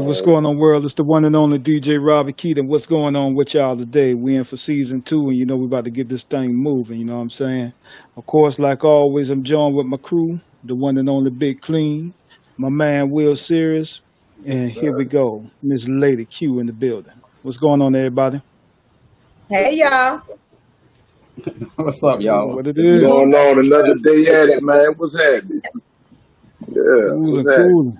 what's going on, world? It's the one and only DJ Robbie Keaton. What's going on with y'all today? We in for season 2, and we about to get this thing moving. You know what I'm saying? Of course, like always, I'm joined with my crew, the one and only Big Clean, my man Will Serious, Yes, and here we sir. go, Miss Lady Q in the building. What's going on, everybody? Hey y'all. What's up, You know y'all? what it What's is? going on? Another day at it, man. What's happening? Yeah, what's Cooling, happening? cooling.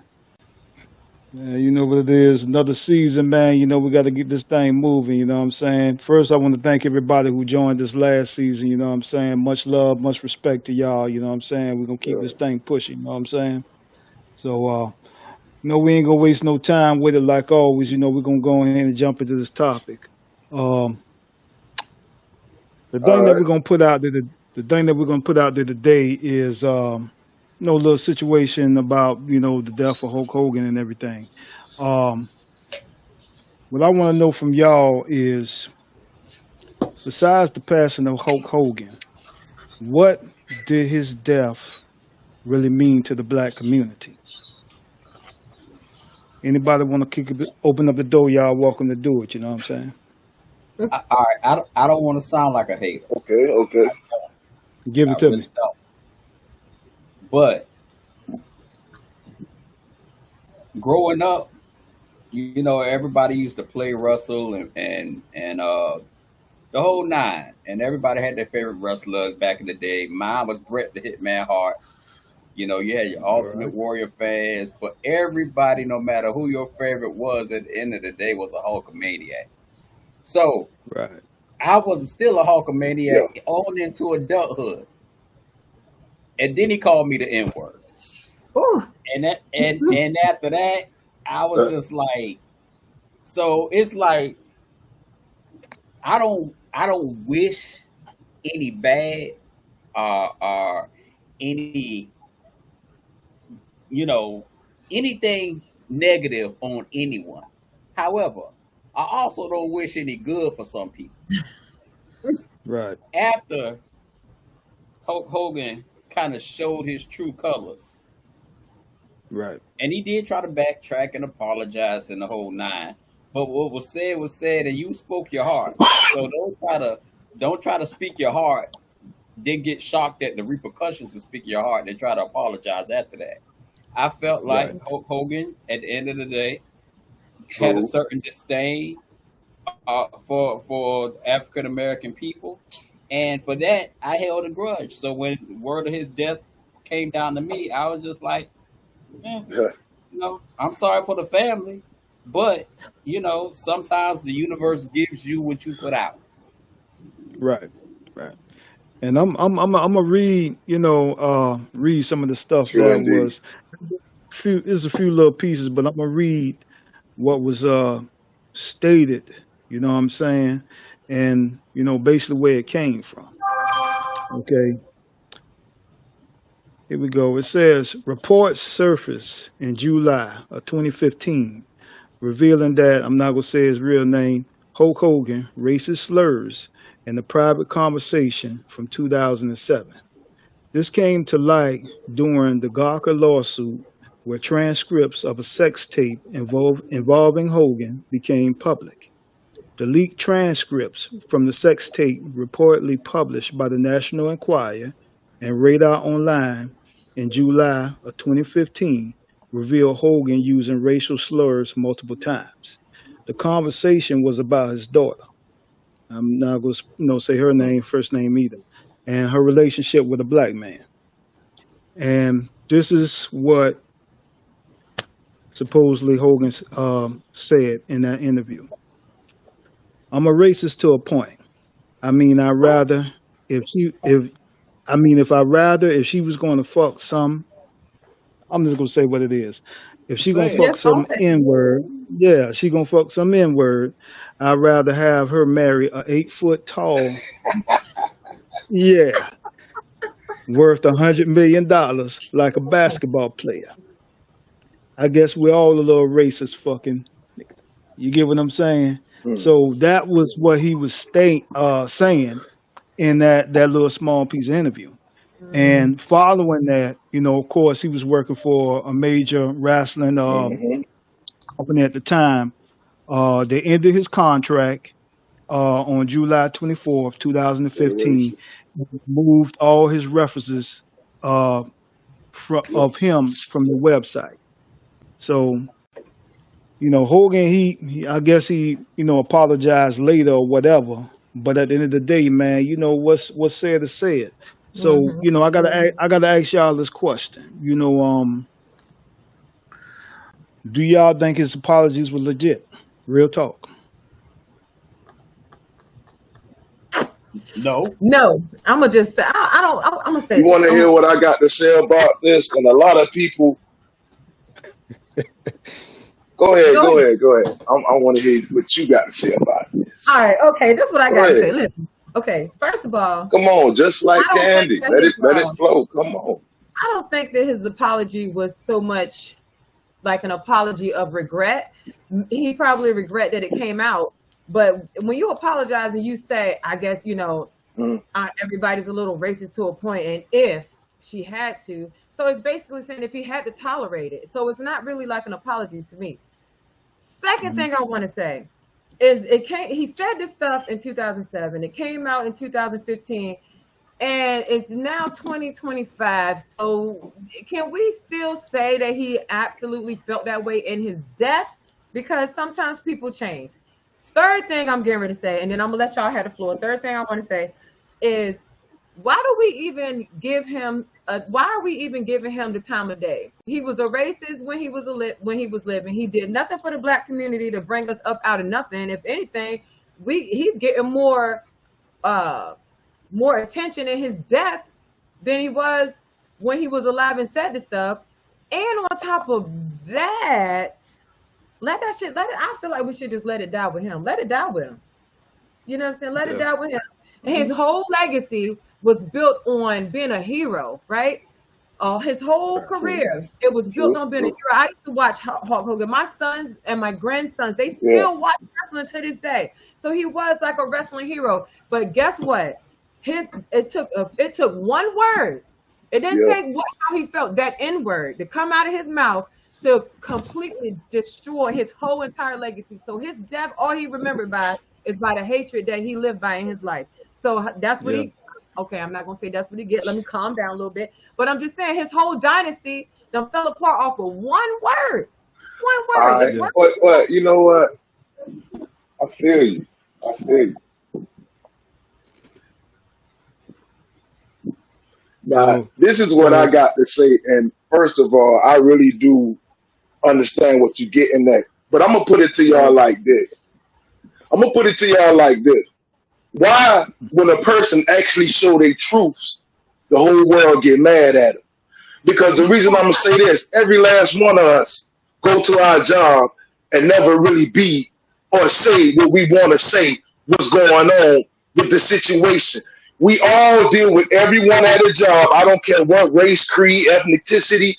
Yeah, you know what it is. Another season, man. We got to get this thing moving. You know what I'm saying? First, I want to thank everybody who joined this last season. You know what I'm saying? Much love, much respect to y'all. You know what I'm saying? We're going to keep Yeah. this thing pushing. You know what I'm saying? So, we ain't going to waste no time with it like always. We're going to go ahead and jump into this topic. Um, the thing All that right. we're going to put out there, the thing that we're going to put out there today is, a little situation about, the death of Hulk Hogan and everything. Um, what I want to know from y'all is, besides the passing of Hulk Hogan, what did his death really mean to the black community? Anybody want to open up the door? Y'all welcome to do it. You know what I'm saying? All right, I don't want to sound like a hater. Okay. Okay. Give I it to really me. don't. But growing up, everybody used to play Russell and the whole nine, and everybody had their favorite wrestler back in the day. Mine was Bret the Hitman Hart. You had your Ultimate Right, Warrior fans, but everybody, no matter who your favorite was, at the end of the day, was a Hulkamaniac. So right, I was still a Yeah. Hulkamaniac on into adulthood. And then he called me the N word. Ooh. And after that, I was Uh, just like, so it's like I don't wish any bad or any you know anything negative on anyone. However, I also don't wish any good for some people. right, After Hulk Hogan kind of showed his true colors, right, and he did try to backtrack and apologize and the whole nine. But what was said, and you spoke your heart. So don't try to speak your heart, then get shocked at the repercussions of speaking your heart and try to apologize after that. I felt like right, Hulk Hogan at the end of the day had a true. certain disdain for African American people, and for that I held a grudge. So when word of his death came down to me, I was just like, eh, Yeah. I'm sorry for the family, but sometimes the universe gives you what you put out. right, right. And I'm gonna read, read some of the stuff True that indeed. was few. There's a few little pieces, but I'm gonna read what was stated. You know what I'm saying? And basically where it came from. Okay, here we go. It says reports surfaced in July of 2015 revealing that, I'm not gonna say his real name, Hulk Hogan, racist slurs in a private conversation from 2007. This came to light during the Gawker lawsuit, where transcripts of a sex tape involving Hogan became public. The leaked transcripts from the sex tape, reportedly published by the National Enquirer and Radar Online in July of 2015, revealed Hogan using racial slurs multiple times. The conversation was about his daughter. I'm not going to say her name, first name either, and her relationship with a black man. And this is what supposedly Hogan said in that interview. I'm a racist to a point. I mean, I rather if she if I mean if I rather if she was going to fuck some, I'm just gonna say what it is. If she gonna Say it. fuck Just some own it. N word, yeah, she gonna fuck some N word. I'd rather have her marry a 8 foot tall, yeah, worth $100 million like a basketball player. I guess we're all a little racist fucking. You get what I'm saying? Hmm. So that was what he was saying in that little small piece of interview. Mm. And following that, of course, he was working for a major wrestling Mm-hmm. company at the time. They ended his contract on July 24th, 2015. Moved all his references uh, of him from the website. So, Hogan, I guess he apologized later or whatever. But at the end of the day, man, what's said is said. So, Mm-hmm. I gotta ask y'all this question. Do y'all think his apologies were legit? Real talk. No. No, I'm gonna just say I don't. I'm gonna say You this. want to hear what I got to say about this? And a lot of people, go ahead, Go go ahead. ahead, go ahead. I want to hear what you got to say about All this. right. Okay. This is what I Go gotta say. ahead. Listen. Okay. First of all, Come on, just like I don't think candy. that Let it flow. Come on. I don't think that his apology was so much like an apology of regret. He probably regret that it came out. But when you apologize and you say, I guess Mm, everybody's a little racist to a point, and if she had to, so it's basically saying if he had to tolerate it. So it's not really like an apology to me. Second Mhm. thing I want to say is it came. He said this stuff in 2007. It came out in 2015, and it's now 2025. So can we still say that he absolutely felt that way in his death? Because sometimes people change. Third thing I'm getting ready to say, and then I'm gonna let y'all have the floor. Third thing I want to say is why do we even give him why are we even giving him the time of day? He was a racist when he was when he was living. He did nothing for the black community to bring us up out of nothing. If anything, he's getting uh more attention in his death than he was when he was alive and said the stuff. And on top of that, let that shit let it I feel like we should just let it die with him. Let it die with him. You know what I'm saying? Let it Yeah. die with him. And his whole legacy was built on being a hero, right? His whole true, career, it was built true, on being a true. hero. I used to watch Hulk Hogan. My sons and my grandsons, they Yeah, still watch wrestling to this day. So he was like a wrestling hero. But guess what? It took one word. It didn't yeah, take how he felt, that N word, to come out of his mouth to completely destroy his whole entire legacy. So his death, all he remembered by is by the hatred that he lived by in his life. So that's what Yeah. he. Okay, I'm not gonna say that's what he get. Let me calm down a little bit. But I'm just saying his whole dynasty done fell apart off of one word. One all word. right. That Yeah. word. But you know what? I feel you. I feel you. Now, So this is go what I ahead. got to say. And first of all, I really do understand what you're getting at. But I'm gonna put it to y'all like this. I'm gonna put it to y'all like this. Why, when a person actually show their truths, the whole world get mad at them? Because the reason I'm gonna say this, every last one of us go to our job and never really be or say what we want to say, what's going on with the situation. We all deal with everyone at a job. I don't care what race, creed, ethnicity,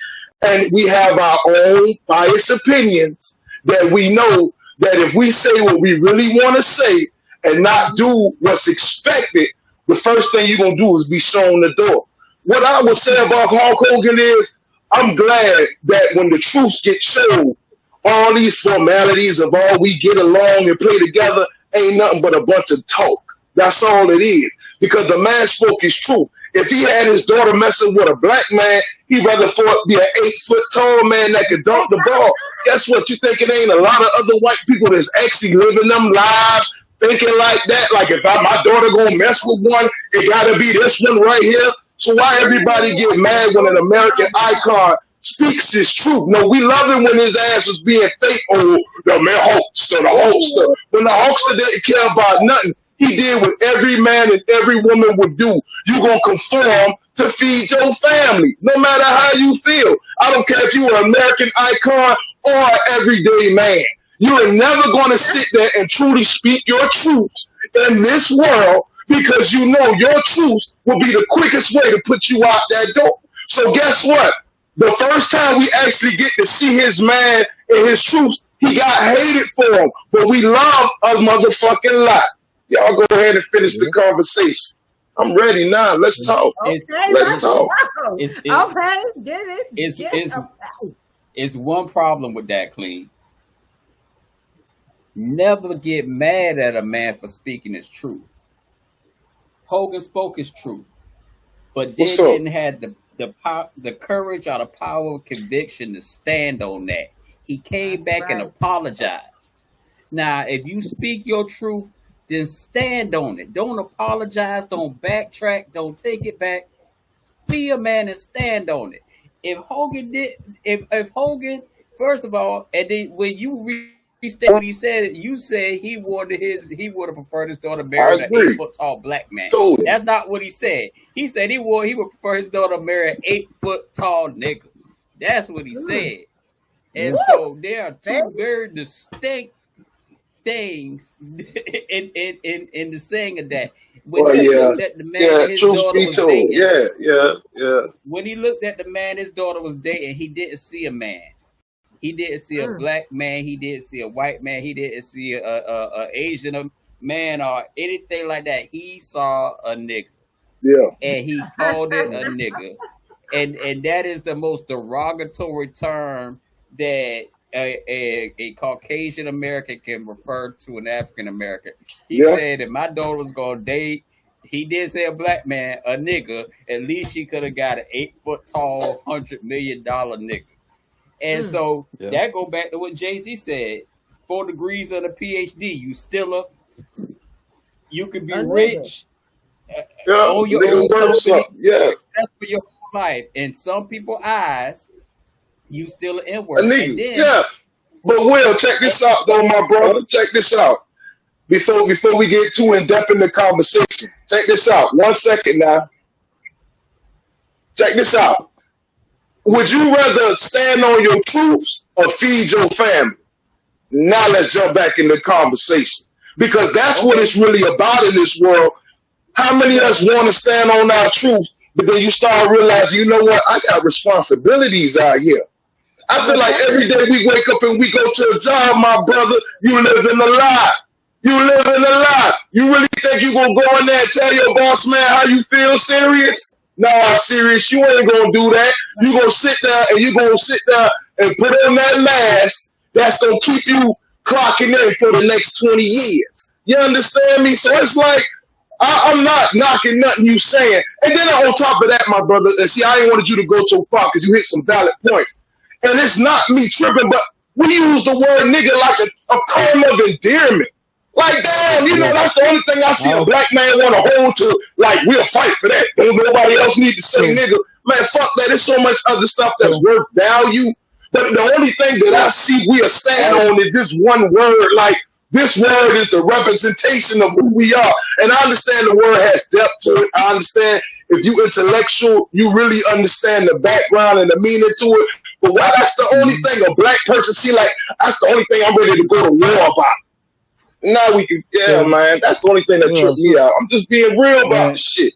and we have our own biased opinions that we know that if we say what we really want to say and not do what's expected, the first thing you're gonna do is be shown the door. What I would say about Hulk Hogan is, I'm glad that when the truth gets showed, all these formalities of all we get along and play together ain't nothing but a bunch of talk. That's all it is. Because the man spoke his truth. If he had his daughter messing with a black man, he'd rather for it be an 8 foot tall man that could dunk the ball. Guess what? You think it ain't a lot of other white people that's actually living them lives thinking like that? Like if my daughter gonna mess with one, it gotta be this one right here. So why everybody get mad when an American icon speaks his truth? No, we love it when his ass is being fake. Oh, the man hoaxer, the hoaxer. When the hoaxer didn't care about nothing, he did what every man and every woman would do. You gonna conform to feed your family, no matter how you feel. I don't care if you are an American icon or an everyday man. You are never gonna sit there and truly speak your truths in this world because you know your truth will be the quickest way to put you out that door. So guess what? The first time we actually get to see his man and his truth, he got hated for him, but we love a motherfucking lot. Y'all go ahead and finish the Yeah. conversation. I'm ready now. Let's talk. It's Okay, Let's let's talk. go. it's it, Okay, get it. it's Get it's okay. it's one problem with that, clean. Never get mad at a man for speaking his truth. Hogan spoke his truth, but What's then up? didn't have the courage or the power of conviction to stand on that. He came That's back and right. apologized. Now, if you speak your truth, then stand on it. Don't apologize. Don't backtrack. Don't take it back. Be a man and stand on it. If Hogan did, if Hogan, first of all, and then when you restate what he said, you said he would have preferred his daughter I marry an agree. 8 foot tall black man. Totally. That's not what he said. He said he would prefer his daughter marry an 8 foot tall nigga. That's what he said. And so there are two very distinct things in the saying of that. When Well, he yeah, looked at the man yeah. his Truth daughter be was told, dating, yeah. when he looked at the man his daughter was dating, he didn't see a man. He didn't see a black man. He didn't see a white man. He didn't see a Asian man or anything like that. He saw a nigga, Yeah. and he called it a nigga, and that is the most derogatory term that a Caucasian American can refer to an African American. He Yeah. said that my daughter was gonna date. He did say a black man, a nigga. At least she could have got an 8 foot tall, $100 million nigga. And so Yeah. that go back to what Jay-Z said. 4 degrees of a PhD, you could be A nigga. rich, Yeah. own your Nigga own works company, up. Yeah. successful your whole life. In some people's eyes, you still an A N-word. And nigga. then Yeah. But Will, check this out though, my brother. Check this out. Before we get too in depth in the conversation. Check this out. 1 second now. Check this out. Would you rather stand on your truths or feed your family? Now let's jump back in the conversation. Because that's what it's really about in this world. How many of us want to stand on our truth, but then you start realizing, you know what, I got responsibilities out here. I feel like every day we wake up and we go to a job, my brother, you live in a lie. You live in a lie. You really think you gonna go in there and tell your boss man how you feel serious? Nah, serious, you ain't gonna do that. You gonna sit there and put on that mask that's gonna keep you clocking in for the next 20 years. You understand me? So it's like, I'm not knocking nothing you saying. And then on top of that, my brother, and see, I ain't wanted you to go so far because you hit some valid points. And it's not me tripping, but we use the word nigga like a term of endearment. Like, damn, you know, that's the only thing I see a black man want to hold to. Like, we'll fight for that. Don't nobody else need to say nigga. Man, fuck that. There's so much other stuff that's worth value. But the only thing that I see we'll stand on is this one word. Like, this word is the representation of who we are. And I understand the word has depth to it. I understand if you intellectual, you really understand the background and the meaning to it. But why that's the only thing a black person see, like, that's the only thing I'm ready to go to war about. Now we can, man, that's the only thing that tripped me out. I'm just being real about shit.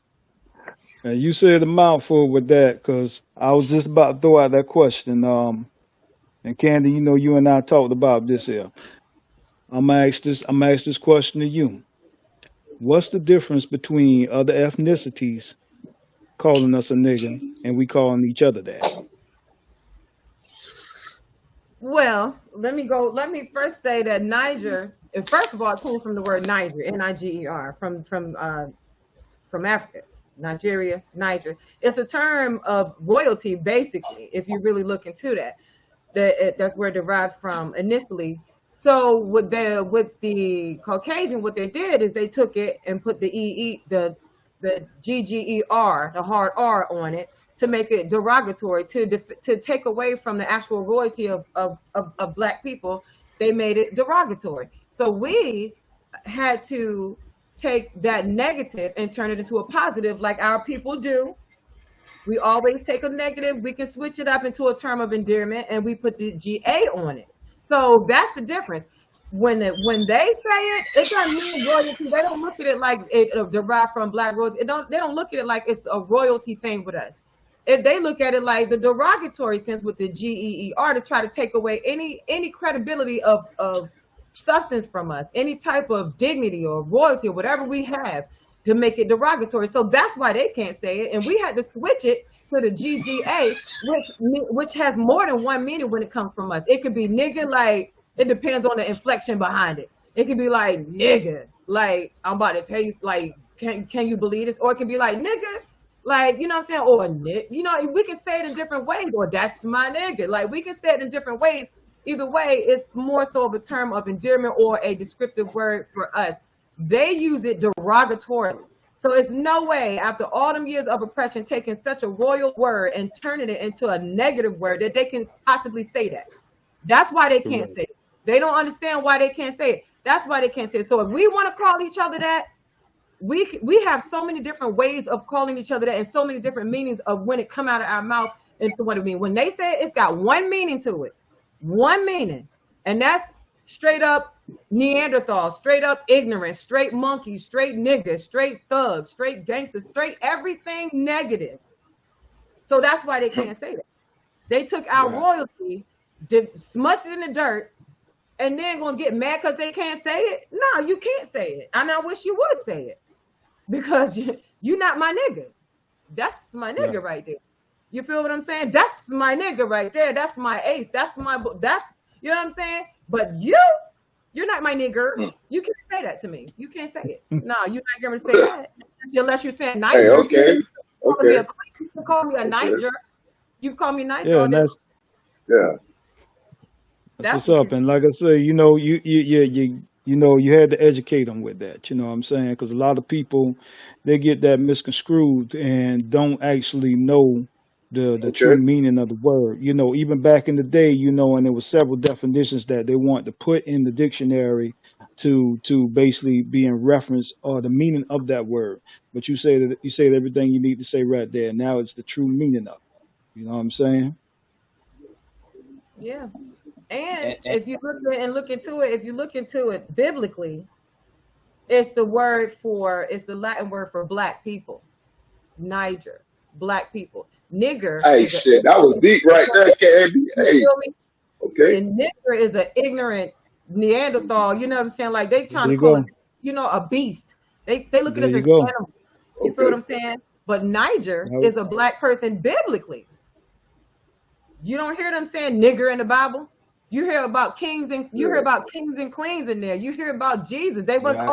And you said a mouthful with that, because I was just about to throw out that question. And Candy, you know, you and I talked about this here. I'm gonna ask this question to you. What's the difference between other ethnicities calling us a nigga and we calling each other that? Well, let me first say that Niger, first of all, it comes from the word Niger, Niger, from Africa, Nigeria, Niger. It's a term of royalty, basically, if you really look into that. That's where it derived from initially. So with the Caucasian, what they did is they took it and put the GGER, the hard R on it, to make it derogatory, to take away from the actual royalty of black people. They made it derogatory. So we had to take that negative and turn it into a positive, like our people do. We always take a negative, we can switch it up into a term of endearment, and we put the GA on it. So that's the difference. When they say it doesn't mean royalty. They don't look at it like it derived from black royalty. They don't look at it like it's a royalty thing with us. If they look at it like the derogatory sense with the GEER, to try to take away any credibility of substance from us, any type of dignity or royalty or whatever we have, to make it derogatory. So that's why they can't say it. And we had to switch it to the GGA, which has more than one meaning when it comes from us. It could be nigga, like It depends on the inflection behind it. It can be like nigga, like I'm about to tell you, like can you believe this? Or it can be like nigga, like you know what I'm saying, or you know, we can say it in different ways, or that's my nigga. Like we can say it in different ways. Either way, it's more so of a term of endearment or a descriptive word for us. They use it derogatorily. So it's no way, after all them years of oppression, taking such a royal word and turning it into a negative word that they can possibly say that. That's why they can't say it. They don't understand why they can't say it. That's why they can't say it. So if we want to call each other that, we have so many different ways of calling each other that, and so many different meanings of when it come out of our mouth into what it means. When they say it, it's got one meaning to it, one meaning, and that's straight up Neanderthal, straight up ignorant, straight monkey, straight nigga, straight thug, straight gangster, straight everything negative. So that's why they can't say that. They took our royalty, smushed it in the dirt, and then gonna get mad because they can't say it. No, you can't say it. And I wish you would say it, because you're not my nigga. That's my nigga right there. You feel what I'm saying? That's my nigga right there. That's my ace. That's you know what I'm saying? But you're not my nigger. You can't say that to me. You can't say it. No, you're not gonna say that unless you're saying niger. Hey, okay. You can call me a niger. You call me niger. Yeah, and that's what's up. And like I say, you know, you had to educate them with that. You know what I'm saying? Because a lot of people, they get that misconstrued and don't actually know the true meaning of the word. You know, even back in the day, you know, and there were several definitions that they want to put in the dictionary to basically be in reference or the meaning of that word. But you said everything you need to say right there. Now it's the true meaning of it. You know what I'm saying? Yeah. And if you look into it, if you look into it biblically, it's the Latin word for black people. Niger, black people. Nigger. Hey, shit, that was deep right there, Candy. Hey, okay. And nigger is an ignorant Neanderthal. You know what I'm saying? Like they trying to call us, you know, a beast. They look at us as animals. You feel what I'm saying? But Niger is a black person biblically. You don't hear them saying nigger in the Bible. You hear about kings and queens in there. You hear about Jesus. They weren't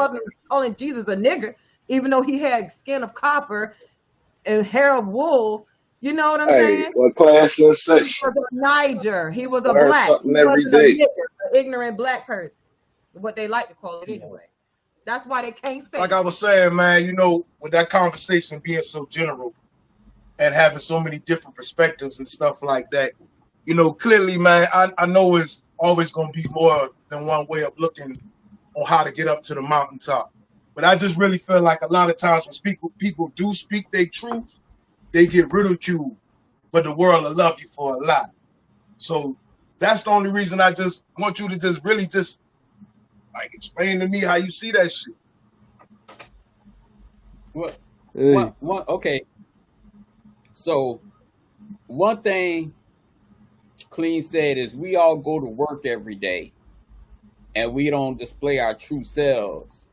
calling Jesus a nigger, even though he had skin of copper and hair of wool. You know what I'm saying? Well, class and section. He was a Niger. He was a black. Something every day. An ignorant black person. What they like to call it anyway. That's why they can't say. Like I was saying, man, you know, with that conversation being so general and having so many different perspectives and stuff like that, you know, clearly, man, I know it's always going to be more than one way of looking on how to get up to the mountaintop. But I just really feel like a lot of times when people do speak their truth, they get ridiculed, but the world will love you for a lot. So that's the only reason I just want you to just really just like explain to me how you see that shit. Okay. So one thing Clean said is we all go to work every day and we don't display our true selves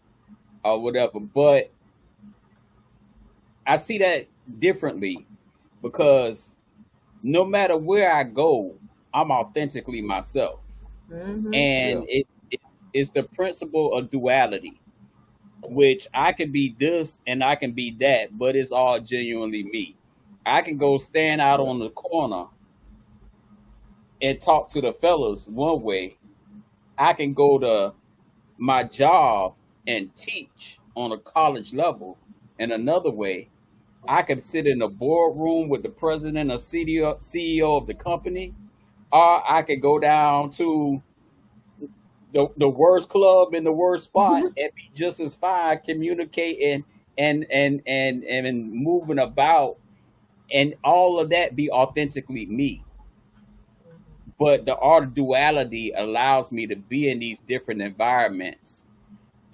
or whatever. But I see that differently because no matter where I go, I'm authentically myself. Mm-hmm. And it's the principle of duality, which I can be this and I can be that, but it's all genuinely me. I can go stand out on the corner and talk to the fellas one way. I can go to my job and teach on a college level in another way. I can sit in a boardroom with the president or CEO of the company, or I could go down to the worst club in the worst spot and be just as fine communicating and moving about, and all of that be authentically me. But the art of duality allows me to be in these different environments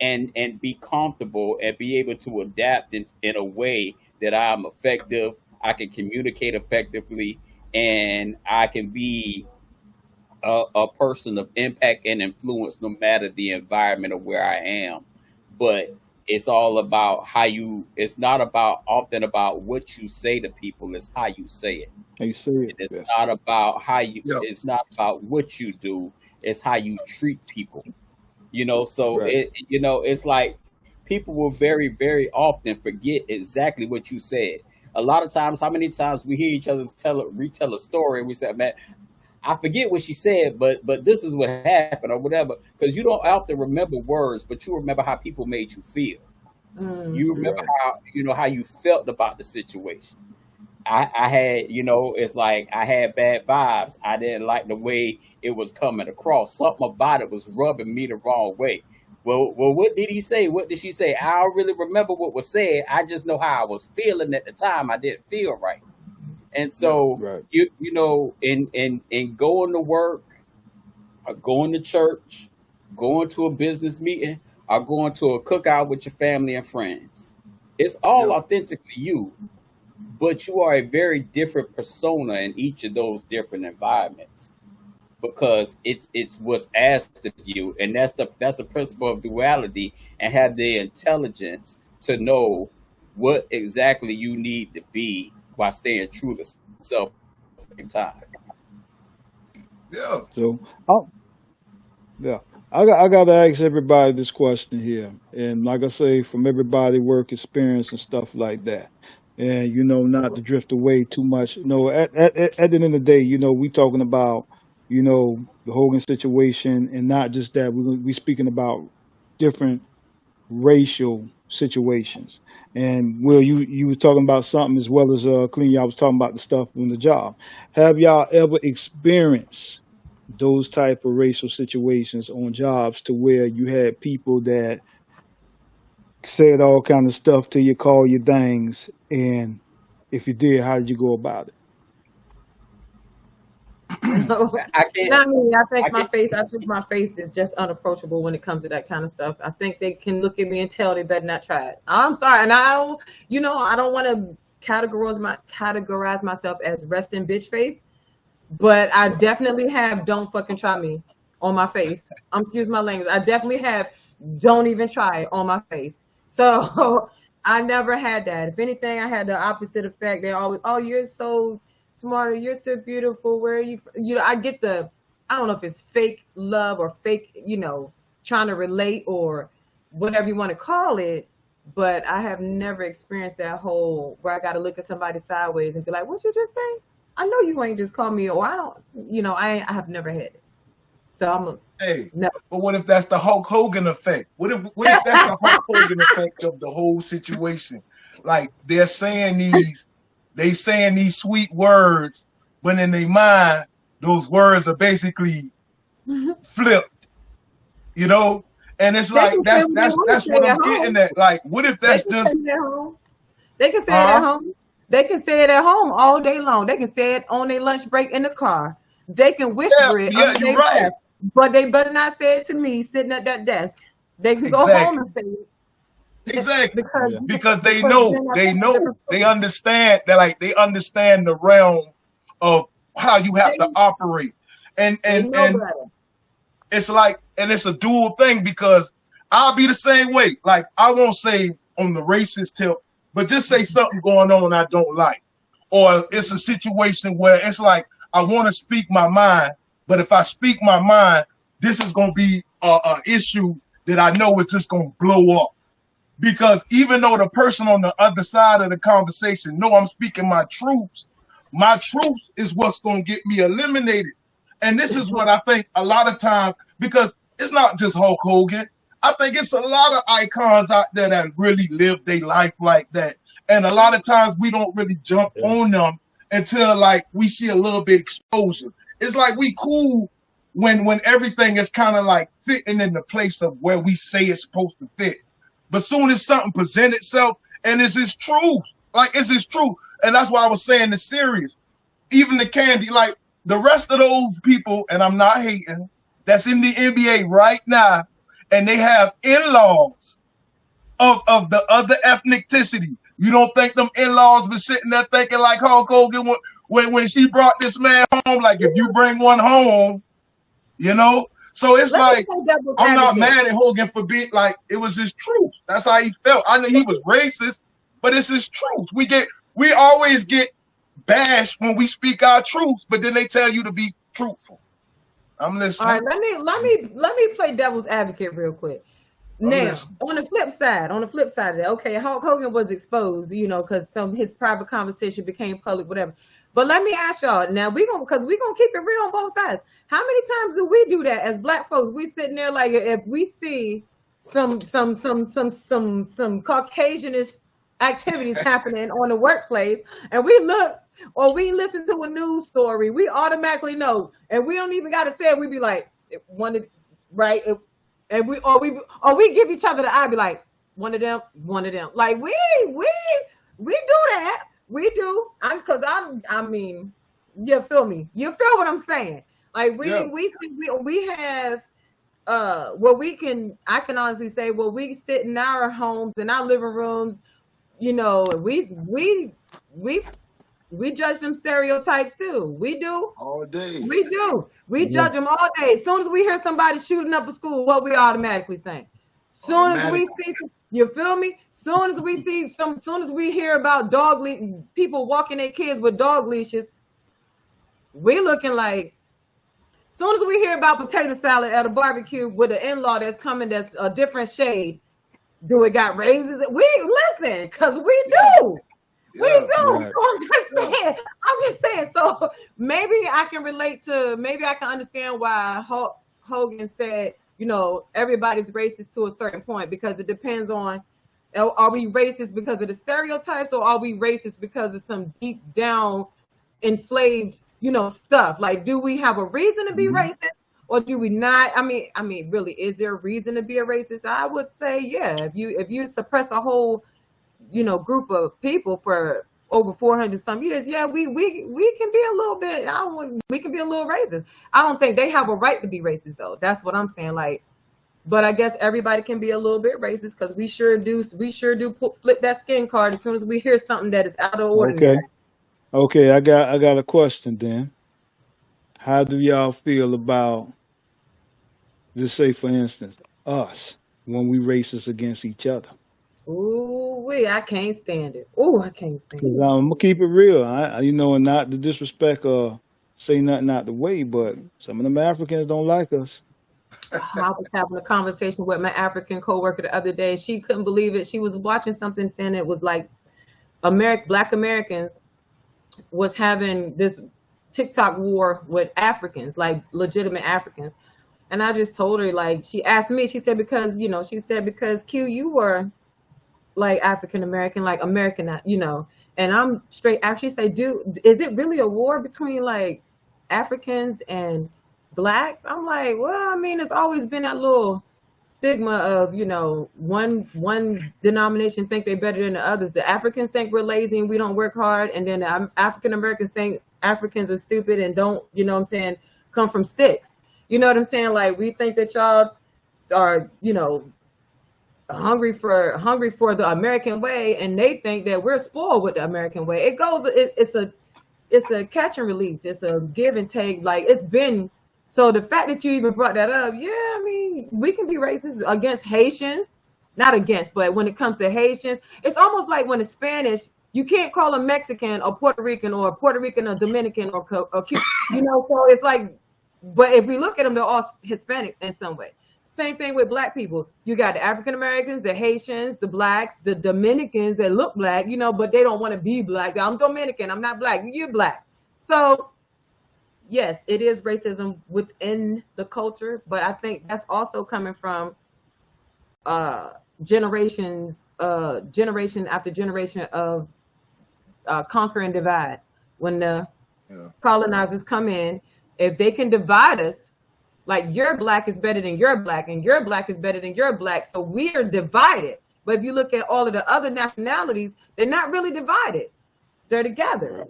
and be comfortable and be able to adapt in a way that I'm effective, I can communicate effectively, and I can be a person of impact and influence no matter the environment of where I am. But it's all about how you. It's not about often about what you say to people. It's how you say it. How you say it? It's Yeah. not about how you. Yeah. It's not about what you do. It's how you treat people. So Right. it's like people will very often forget exactly what you said. A lot of times, how many times we hear each other retell a story, and we say, "Man, I forget what she said, but this is what happened," or whatever. Because you don't often remember words, but you remember how people made you feel. You remember Right. how you felt about the situation. I had, it's like I had bad vibes. I didn't like the way it was coming across. Something about it was rubbing me the wrong way. Well, what did he say? What did she say? I don't really remember what was said. I just know how I was feeling at the time. I didn't feel right. And so, Right. in going to work, or going to church, going to a business meeting, or going to a cookout with your family and friends, it's all Yeah. authentically you, but you are a very different persona in each of those different environments because it's what's asked of you, and that's the principle of duality, and have the intelligence to know what exactly you need to be while staying true to self at the same time. Yeah. So, yeah, I got to ask everybody this question here, and like I say, from everybody work experience and stuff like that, and not to drift away too much. At the end of the day, we talking about the Hogan situation, and not just that. We speaking about different racial situations. And Will, you was talking about something as well as Clean. Y'all was talking about the stuff on the job. Have y'all ever experienced those type of racial situations on jobs to where you had people that said all kind of stuff to you, call you things, and if you did, how did you go about it? No, I can't. not me. I can't. I think my face is just unapproachable when it comes to that kind of stuff. I think they can look at me and tell they better not try it. I'm sorry, and I don't want to categorize myself as resting bitch face, but I definitely have "don't fucking try me" on my face. Excuse my language. I definitely have "don't even try it" on my face. So I never had that. If anything, I had the opposite effect. They always, "Oh, you're so smarter. You're so beautiful. Where are you?" I get I don't know if it's fake love or fake, trying to relate or whatever you want to call it. But I have never experienced that whole where I got to look at somebody sideways and be like, "What you just say? I know you ain't just call me," or I don't, I have never had it. So Hey, no. but what if that's the Hulk Hogan effect? What if that's the Hulk Hogan effect of the whole situation? Like they saying these sweet words, but in their mind, those words are basically They flipped, you know? And it's can like say what they want to that's what say I'm at getting home. at. Like, what if They that's can say just it at home. They can say it at huh? home. They can say it at home all day long. They can say it on their lunch break in the car. They can Yeah, whisper it yeah, under you're their right. breath, but they better not say it to me sitting at that desk. They can go home and Exactly. say it Exactly. because Yeah. Because they because know, then that's they a know, different they story. understand that like they understand the realm of how you have They to operate. And they and know and better. it's like, and it's a dual thing because I'll be the same way. Like I won't say on the racist tip, but just say something going on I don't like. Or it's a situation where it's like I want to speak my mind, but if I speak my mind, this is gonna be a issue that I know is just gonna blow up. Because even though the person on the other side of the conversation know I'm speaking my truth is what's going to get me eliminated. And this is what I think a lot of times, because it's not just Hulk Hogan. I think it's a lot of icons out there that really live their life like that. And a lot of times we don't really jump Yeah. on them until like we see a little bit exposure. It's like we cool when everything is kind of like fitting in the place of where we say it's supposed to fit. But soon as something presents itself and it's his truth, like it's his truth. And that's why I was saying the series, even the Candy, like the rest of those people, and I'm not hating, that's in the NBA right now, and they have in-laws of the other ethnicity. You don't think them in-laws been sitting there thinking like Hulk Hogan when she brought this man home, like if you bring one home, you know? So it's Let me like, play devil's I'm not advocate. mad at Hogan for being like, it was his truth. That's how he felt. I know he was racist, but it's his truth. We always get bashed when we speak our truth, but then they tell you to be truthful. I'm All listening. right, let me play devil's advocate real quick. I'm Now, listening. on the flip side of that, okay, Hulk Hogan was exposed, you know, because his private conversation became public, whatever. But let me ask y'all now, we gonna keep it real on both sides. How many times do we do that as black folks? We sitting there like, if we see some Caucasianist activities happening on the workplace, and we look or we listen to a news story, we automatically know, and we don't even gotta say it. We be like, right? And we give each other the eye, be like, one of them. Like we do that. We do. I mean, you feel me? You feel what I'm saying? Like we have I can honestly say, well, we sit in our homes, in our living rooms, you know, we judge them stereotypes too. We do. All day. We do. We judge them all day. As soon as we hear somebody shooting up a school, what we automatically think. Soon as we see, you feel me? Soon as we hear about people walking their kids with dog leashes, we looking like. Soon as we hear about potato salad at a barbecue with an in-law that's coming that's a different shade, do it got raises? We listen, because we do. We do. Right. So I'm just saying. So maybe I can understand why Hogan said, you know, everybody's racist to a certain point, because it depends on, are we racist because of the stereotypes, or are we racist because of some deep down enslaved, you know, stuff? Like, do we have a reason to be racist, or do we not? I mean, really, is there a reason to be a racist? I would say, yeah. If you suppress a whole, you know, group of people for over 400 some years, yeah, we can be a little bit, we can be a little racist. I don't think they have a right to be racist though. That's what I'm saying. Like, but I guess everybody can be a little bit racist, because we sure do flip that skin card as soon as we hear something that is out of ordinary. Okay, I got a question then. How do y'all feel about, just say for instance, us when we racist against each other? Ooh, I can't stand it. Ooh, I can't stand Because it. I'm gonna keep it real. You know, and not to disrespect or say nothing out the way, but some of them Africans don't like us. I was having a conversation with my African coworker the other day. She couldn't believe it. She was watching something saying it was like Black Americans was having this TikTok war with Africans, like legitimate Africans. And I just told her, like, she asked me, she said, because Q, you were like African American, like American, you know, and I'm straight African. She said, dude, is it really a war between like Africans and blacks? I'm like, well, I mean, it's always been that little stigma of, you know, one denomination think they're better than the others. The Africans think we're lazy and we don't work hard, and then the African Americans think Africans are stupid and don't, you know what I'm saying, come from sticks. You know what I'm saying? Like, we think that y'all are, you know, hungry for the American way, and they think that we're spoiled with the American way. It's a catch and release. It's a give and take. Like, it's been. So the fact that you even brought that up, yeah, I mean, we can be racist against Haitians, not against, but when it comes to Haitians, it's almost like when it's Spanish, you can't call a Mexican or Puerto Rican or Dominican or Cuban, you know. So it's like, but if we look at them, they're all Hispanic in some way. Same thing with black people. You got the African Americans, the Haitians, the blacks, the Dominicans that look black, you know, but they don't want to be black. I'm Dominican, I'm not black, you're black. So yes, it is racism within the culture, but I think that's also coming from generation after generation of conquer and divide. When the colonizers come in, if they can divide us, like your black is better than your black, and your black is better than your black, so we are divided. But if you look at all of the other nationalities, they're not really divided. They're together.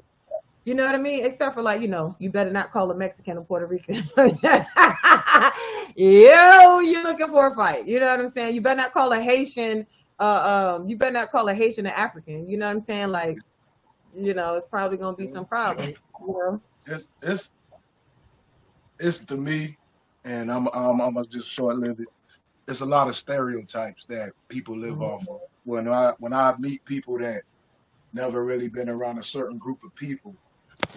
You know what I mean? Except for, like, you know, you better not call a Mexican or Puerto Rican. Yo, you're looking for a fight. You know what I'm saying? You better not call a Haitian, an African. You know what I'm saying? Like, you know, it's probably gonna be some problems. You know? It's to me, and I'm gonna just short live it. It's a lot of stereotypes that people live off of. When I meet people that never really been around a certain group of people,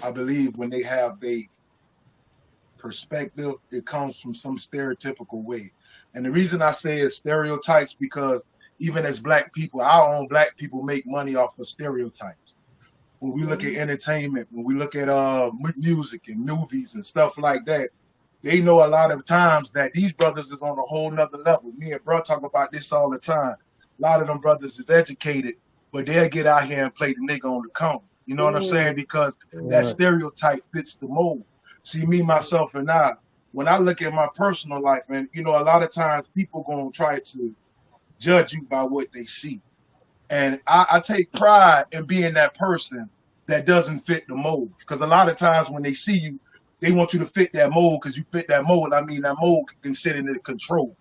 I believe when they have the perspective, it comes from some stereotypical way. And the reason I say it's stereotypes because even as black people, our own black people make money off of stereotypes. When we look at entertainment, when we look at music and movies and stuff like that, they know a lot of times that these brothers is on a whole nother level. Me and bro talk about this all the time. A lot of them brothers is educated, but they'll get out here and play the nigga on the corner. You know what I'm saying? Because that stereotype fits the mold. See, me, myself, and I, when I look at my personal life, and you know, a lot of times people gonna try to judge you by what they see. And I take pride in being that person that doesn't fit the mold. Because a lot of times when they see you, they want you to fit that mold because you fit that mold. I mean, that mold can consider it control.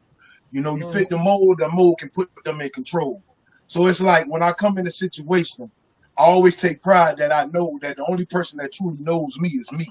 You know, you fit the mold can put them in control. So it's like when I come in a situation, I always take pride that I know that the only person that truly knows me is me.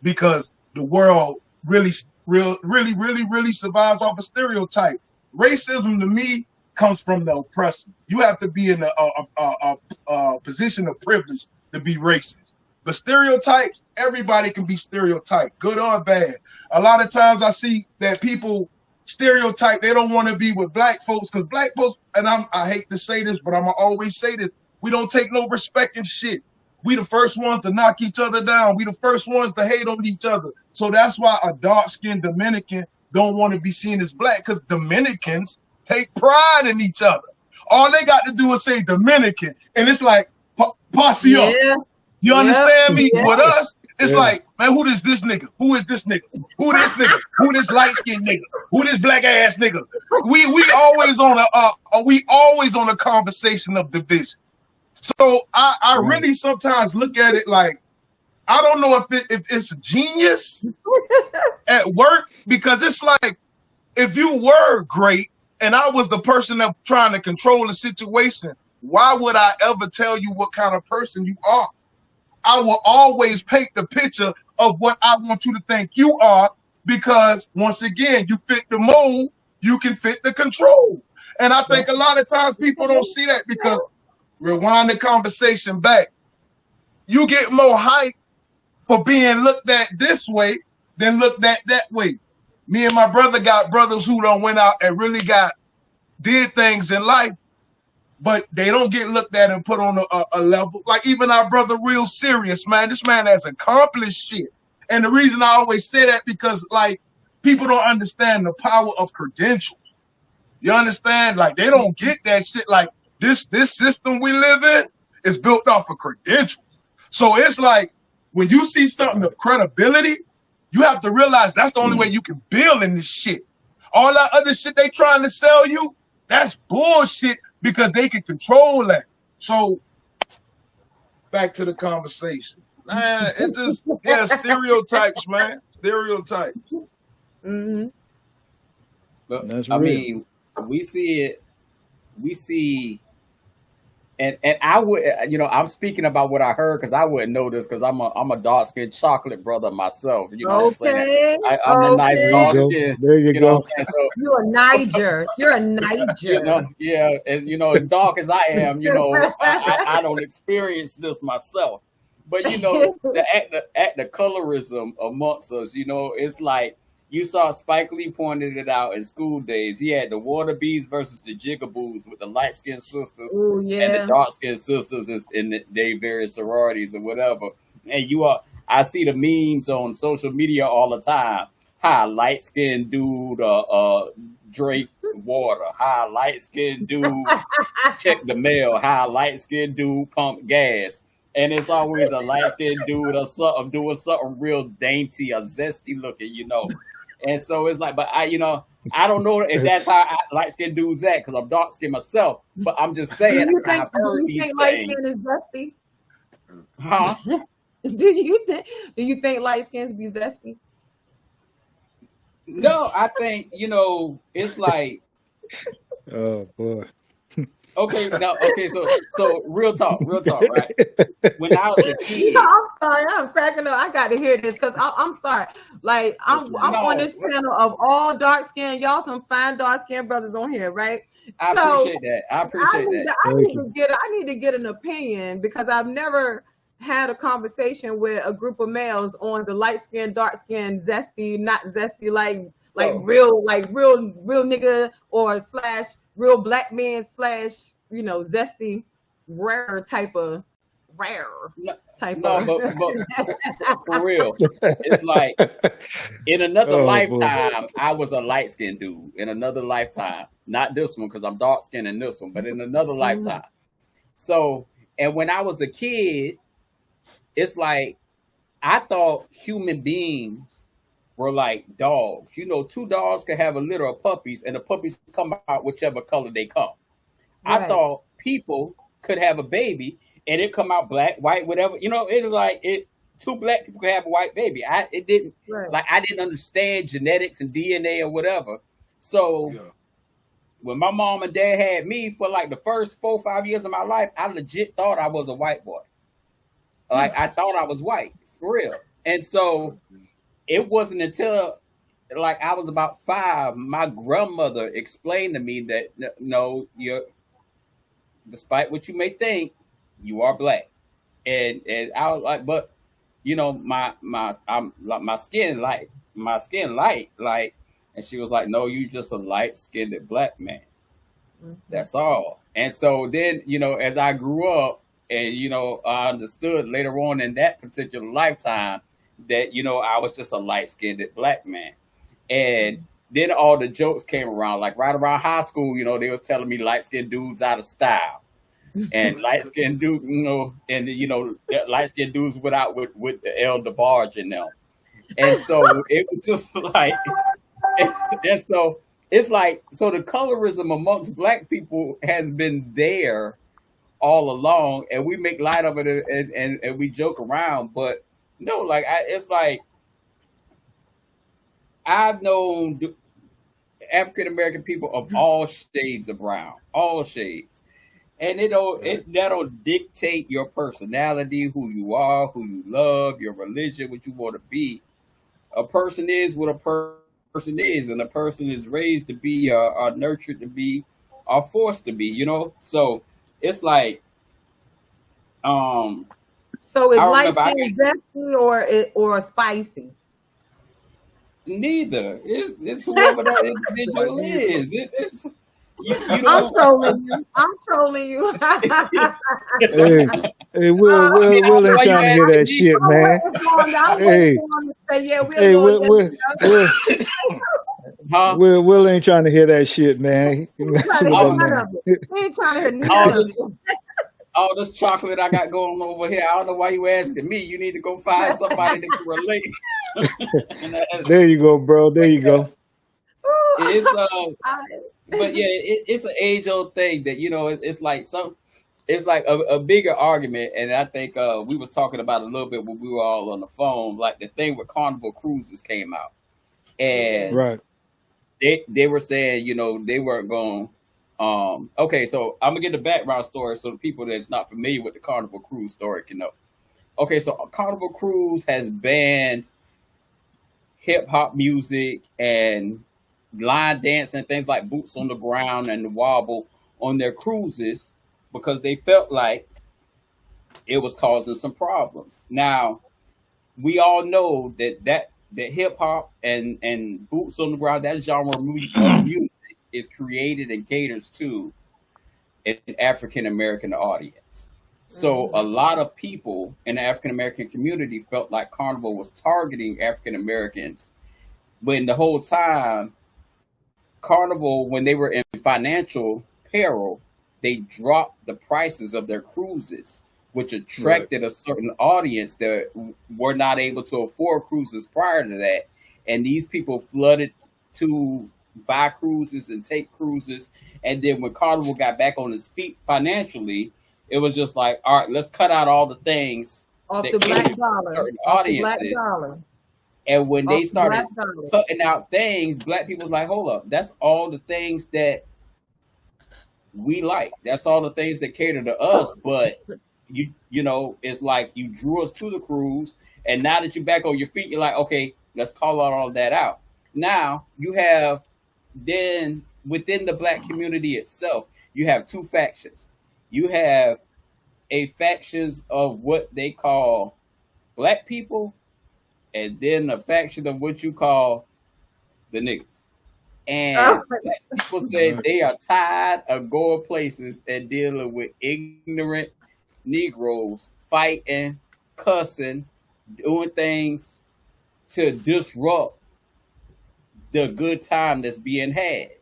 Because the world really survives off a stereotype. Racism to me comes from the oppressor. You have to be in a position of privilege to be racist. But stereotypes, everybody can be stereotyped, good or bad. A lot of times I see that people stereotype, they don't want to be with black folks because black folks, and I hate to say this, but I'm going to always say this, we don't take no respect in shit. We the first ones to knock each other down. We the first ones to hate on each other. So that's why a dark-skinned Dominican don't want to be seen as black because Dominicans take pride in each other. All they got to do is say Dominican, and it's like, posse up. You understand me? With us, it's like, man, who is this nigga? Who is this nigga? Who this nigga? Who this light-skinned nigga? Who this black-ass nigga? We always on a conversation of division. So I really sometimes look at it like, I don't know if it's genius at work, because it's like, if you were great and I was the person that trying to control the situation, why would I ever tell you what kind of person you are? I will always paint the picture of what I want you to think you are, because once again, you fit the mold, you can fit the control. And I think a lot of times people don't see that, because rewind the conversation back, you get more hype for being looked at this way than looked at that way. Me and my brother got brothers who done went out and really did things in life, but they don't get looked at and put on a level. Like even our brother Real Serious, man, this man has accomplished shit. And the reason I always say that, because like people don't understand the power of credentials. You understand? Like they don't get that shit. Like this system we live in is built off of credentials. So it's like when you see something of credibility, you have to realize that's the only way you can build in this shit. All that other shit they trying to sell you, that's bullshit, because they can control that. So back to the conversation. Man, it just, stereotypes, man. Stereotypes. Mm-hmm. But That's I real. mean, we see, and I would, I'm speaking about what I heard, because I wouldn't know this, because I'm a dark skinned chocolate brother myself. You know what I'm saying? I'm a nice dark skin. There you know go. what I'm saying? So, You're a Niger. You're a Niger. as dark as I am, I don't experience this myself. But the colorism amongst us, it's like, you saw Spike Lee pointed it out in School Days. He had the Water Bees versus the Jigaboos, with the light-skinned sisters and the dark-skinned sisters in their various sororities or whatever. And I see the memes on social media all the time. Hi, light-skinned dude, drink water. Hi, light-skinned dude, check the mail. Hi, light-skinned dude, pump gas. And it's always a light-skinned dude or something doing something real dainty or zesty looking, And so it's like, but I don't know if that's how light-skinned dudes act, because I'm dark-skinned myself. But I'm just saying, I've heard these things. Light-skinned is zesty? Huh? Do you think light-skins be zesty? No, I think, it's like, Oh boy. Okay, now, okay, so real talk, right? When I was a kid, I'm sorry, I'm cracking up. I got to hear this because I'm sorry. Like What you I'm mean? on no, this panel of all dark skinned, y'all some fine dark skinned brothers on here, right? I So appreciate that. I appreciate that. Thank you. I need to get an opinion because I've never had a conversation with a group of males on the light skinned, dark skinned, zesty, not zesty, So real nigga or slash real black man slash zesty rare no, type no, of but for real, it's like in another Oh boy. lifetime, I was a light skinned dude. In another lifetime, not this one because I'm dark skinned in this one, but in another Mhm. lifetime. So, and when I was a kid, it's like I thought human beings were like dogs. You know, two dogs can have a litter of puppies, and the puppies come out whichever color they come. I Right. thought people could have a baby and it come out black, white, whatever. You know, it was like it. Two black people could have a white baby. It didn't Right. like I didn't understand genetics and DNA or whatever. So Yeah. when my mom and dad had me for like the first 4 or 5 years of my life, I legit thought I was a white boy. Like I thought I was white for real. And so it wasn't until like I was about 5, my grandmother explained to me that no, you're despite what you may think, you are black. And I was like, but you know, I'm like my skin light, like, and she was like, no, you just a light skinned black man. Mhm. That's all. And so then, you know, as I grew up and, you know, I understood later on in that particular lifetime that, you know, I was just a light skinned black man. And then all the jokes came around, like right around high school, you know, they was telling me light skinned dudes out of style and light skinned dude, you know, and you know, light skinned dudes with the elder barge in them. And so it was just like and so it's like so the colorism amongst black people has been there all along, and we make light of it and we joke around, but no, like it's like I've known African American people of all shades of brown, all shades, and Right. that don't dictate your personality, who you are, who you love, your religion, what you want to be. A person is what a person is, and a person is raised to be, or nurtured to be, or forced to be. You know, so it's like um, So is I light remember I skin zesty or spicy? neither. It's whoever that Like individual neither. is. It's you I'm don't. trolling you. I'm trolling you. Hey, hey, Uh, I mean, I Will don't know ain't why you trying to hear asking that me. shit, man. I'm waiting Hey, for him to say, yeah, we'll hey, go yes or no. Huh? Will ain't trying to hear that shit, man. He He ain't trying messing to with hear that All, none man. of it. He ain't trying to hear all none of this all this chocolate I got going over here. I don't know why you asking me. You need to go find somebody that can relate. And that's, There you go, bro. There but you yeah, go. it's I- but yeah, it's an age old thing that you know it's like it's like a bigger argument, and I think we was talking about it a little bit when we were all on the phone. Like the thing with Carnival Cruises came out, yeah. and Right. they were saying you know they weren't going. Okay, so I'm gonna get the background story so the people that's not familiar with the Carnival Cruise story can know. Okay, so Carnival Cruise has banned hip hop music and line dance and things like boots on the ground and the wobble on their cruises because they felt like it was causing some problems. Now we all know that hip hop and boots on the ground, that genre of music is created and caters to an African American audience. So a Mhm. lot of people in the African American community felt like Carnival was targeting African Americans when the whole time Carnival, when they were in financial peril, they dropped the prices of their cruises, which Right. attracted a certain audience that were not able to afford cruises prior to that. And these people flooded to buy cruises and take cruises. And then when Carnival got back on its feet financially, it was just like, all right, let's cut out all the things Off that the black cater to dollar. certain Off the black audiences. dollar. And when Off they the black started dollar. cutting out things, black people was like, hold up, that's all the things that we like. That's all the things that cater to us. But you know, it's like you drew us to the cruise, and now that you're back on your feet, you're like, okay, let's call all of that out. Now you have then within the black community itself, you have two factions. You have a factions of what they call black people, and then a faction of what you call the niggas. And Oh, black people say Right. they are tired of going places and dealing with ignorant Negroes fighting, cussing, doing things to disrupt the good time that's being had. Yeah.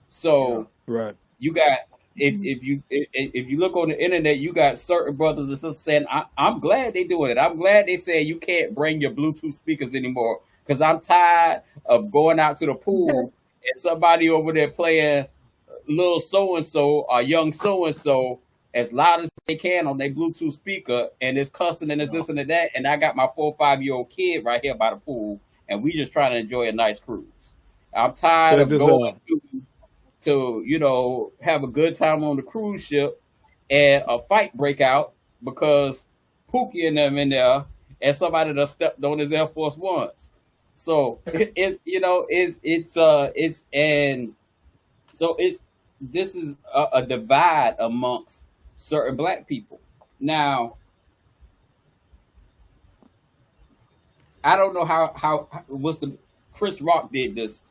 So Right. you got if you look on the internet, you got certain brothers and sisters saying, I'm glad they doing it. I'm glad they saying you can't bring your Bluetooth speakers anymore because I'm tired of going out to the pool and somebody over there playing little so and so or young so and so as loud as they can on their Bluetooth speaker, and it's cussing and it's this and that, and I got my 4 or 5 year old kid right here by the pool, and we just trying to enjoy a nice cruise. I'm tired Check of this going out. to you know have a good time on the cruise ship and a fight break out because Pookie and them in there and somebody that stepped on his Air Force Ones. So it's you know it's and so it this is a divide amongst certain black people. Now I don't know how what's the Chris Rock did this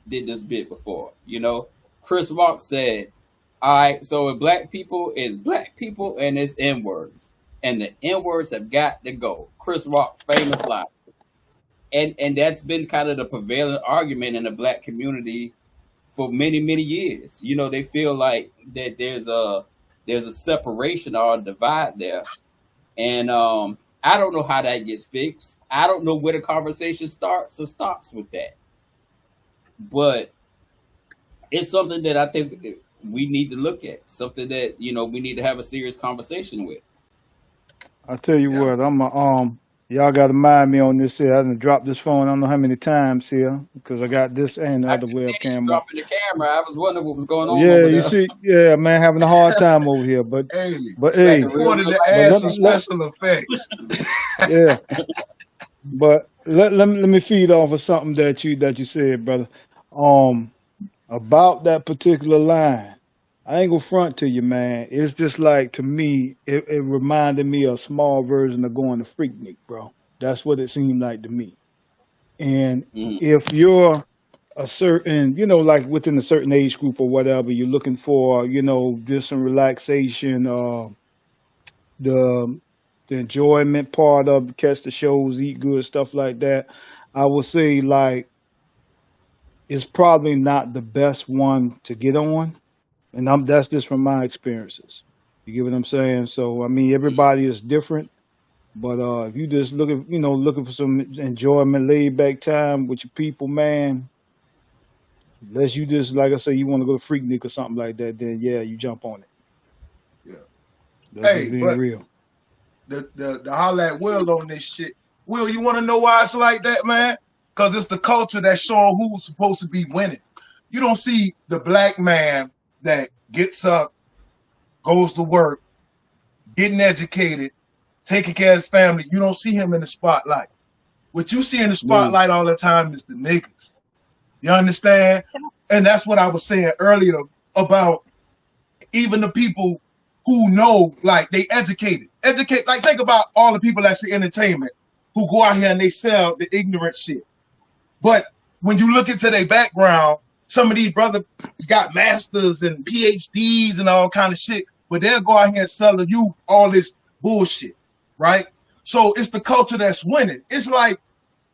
bit before. You know, Chris Rock said, "All right, so if black people is black people and it's N words, and the N words have got to go." Chris Rock famous line, and that's been kind of the prevailing argument in the black community for many years. You know, they feel like that there's a separation or a divide there, and I don't know how that gets fixed. I don't know where the conversation starts or stops with that, but it's something that I think we need to look at. Something that you know we need to have a serious conversation with. I tell you Yeah. what, I'm a, y'all got to mind me on this here. I done dropped this phone. I don't know how many times here because I got this and the I other just seen you webcam on. dropping the camera. I was wondering what was going on Yeah, over you there. see, yeah, man, having a hard time over here. Hey, But You got hey, the he real wanted real to life but add let some camera. let special effects. yeah, but let me feed off of something that you said, brother. Um, about that particular line. I ain't gonna front to you, man. It's just like to me, it reminded me of a small version of going to Freaknik, bro. That's what it seemed like to me. And Mhm. if you're a certain, like within a certain age group or whatever, you're looking for, just some relaxation, the the enjoyment part of catch the shows, eat good, stuff like that. I would say like it's probably not the best one to get on, and that's just from my experiences. You get what I'm saying? So I mean, everybody is different, but if you just looking for some enjoyment, laid back time with your people, man, unless you just like I say, you want to go to Freaknik or something like that, then yeah, you jump on it. Yeah. That's just Hey, being but real. the holla at Will on this shit. Will, you want to know why it's like that, man? Because it's the culture that's showing who's supposed to be winning. You don't see the black man that gets up, goes to work, getting educated, taking care of his family. You don't see him in the spotlight. What you see in the No, spotlight all the time is the niggas. You understand? And that's what I was saying earlier about even the people who know, like they educated. Educate, like think about all the people that's in entertainment who go out here and they sell the ignorant shit. But when you look into their background, some of these brothers got masters and PhDs and all kind of shit, but they'll go out here and sell you all this bullshit, right? So it's the culture that's winning. It's like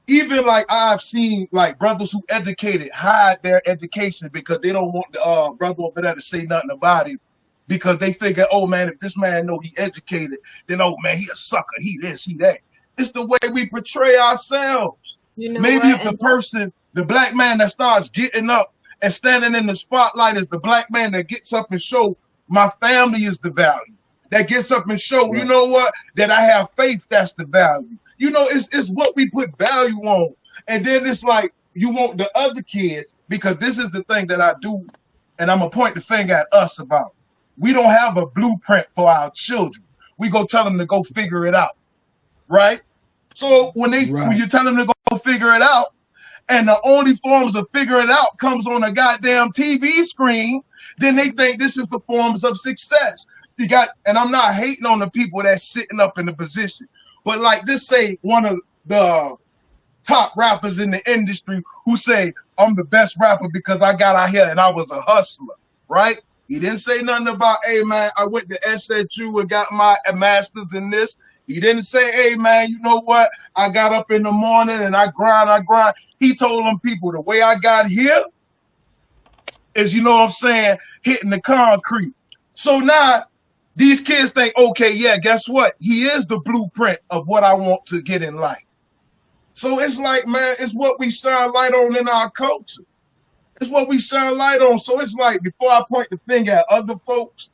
even like I've seen like brothers who educated hide their education because they don't want the brother over there to say nothing about it because they figure, oh man, if this man know he educated, then oh man, he a sucker, he this, he that. It's the way we portray ourselves. You know Maybe what? if the person, the black man that starts getting up and standing in the spotlight is the black man that gets up and show my family is the value. That gets up and show, you right. know what, that I have faith, that's the value. You know, it's what we put value on. And then it's like you want the other kids, because this is the thing that I do, and I'm gonna point the finger at us about. we don't have a blueprint for our children. We go tell them to go figure it out, right? So when you tell them to go figure it out, and the only forms of figure it out comes on a goddamn TV screen, then they think this is the forms of success. And I'm not hating on the people that's sitting up in the position, but like just say one of the top rappers in the industry who say, I'm the best rapper because I got out here and I was a hustler, right? He didn't say nothing about, hey man, I went to SSU and got my master's in this. He didn't say, hey man, you know what? I got up in the morning and I grind. He told them people the way I got here is, you know what I'm saying, hitting the concrete. So now these kids think, okay, yeah, guess what? He is the blueprint of what I want to get in life. So it's like, man, it's what we shine light on in our culture. It's what we shine light on. So it's like, before I point the finger at other folks,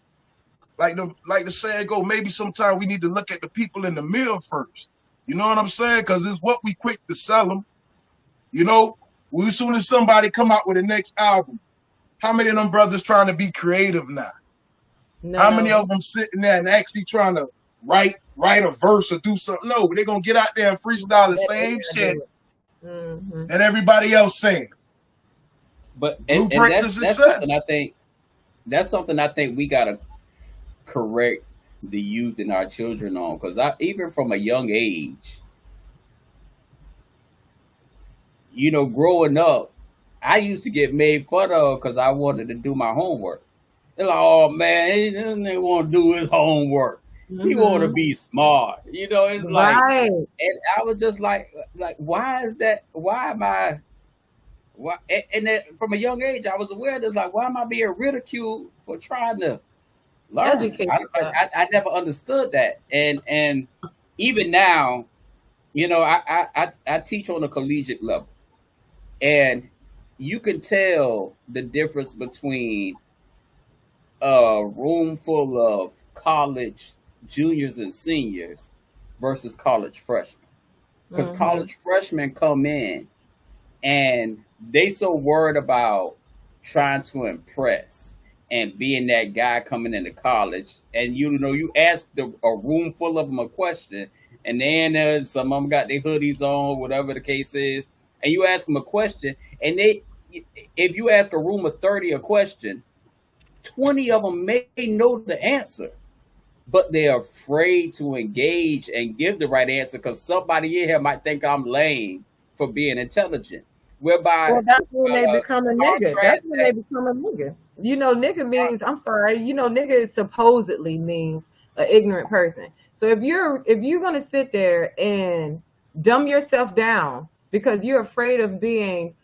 like the saying go, maybe sometimes we need to look at the people in the mirror first. You know what I'm saying? Because it's what we quick to sell them. You know, as soon as somebody come out with the next album, how many of them brothers trying to be creative now? No. How many of them sitting there and actually trying to write a verse or do something? No, they're going to get out there and freestyle the same shit that everybody else saying. But and that's something I think we got to correct the youth and our children on. Because even from a young age, you know, growing up, I used to get made fun of because I wanted to do my homework. They're like, oh man, he doesn't want to do his homework. He want to be smart. You know, it's like, and I was just like, why is that? Why am I? Why? And then from a young age, I was aware that, like, why am I being ridiculed for trying to learn? I never understood that. And even now, you know, I teach on a collegiate level. And you can tell the difference between a room full of college juniors and seniors versus college freshmen. Because college freshmen come in and they so worried about trying to impress and being that guy coming into college. And you know, you ask a room full of them a question, and then some of them got their hoodies on, whatever the case is. And you ask them a question, and if you ask a room of 30 a question, 20 of them may know the answer, but they're afraid to engage and give the right answer because somebody in here might think I'm lame for being intelligent. Whereby, that's when they become a nigga. That's when they become a nigga. You know, nigga means, I'm sorry, you know, nigga supposedly means an ignorant person. So if you're gonna sit there and dumb yourself down because you're afraid of being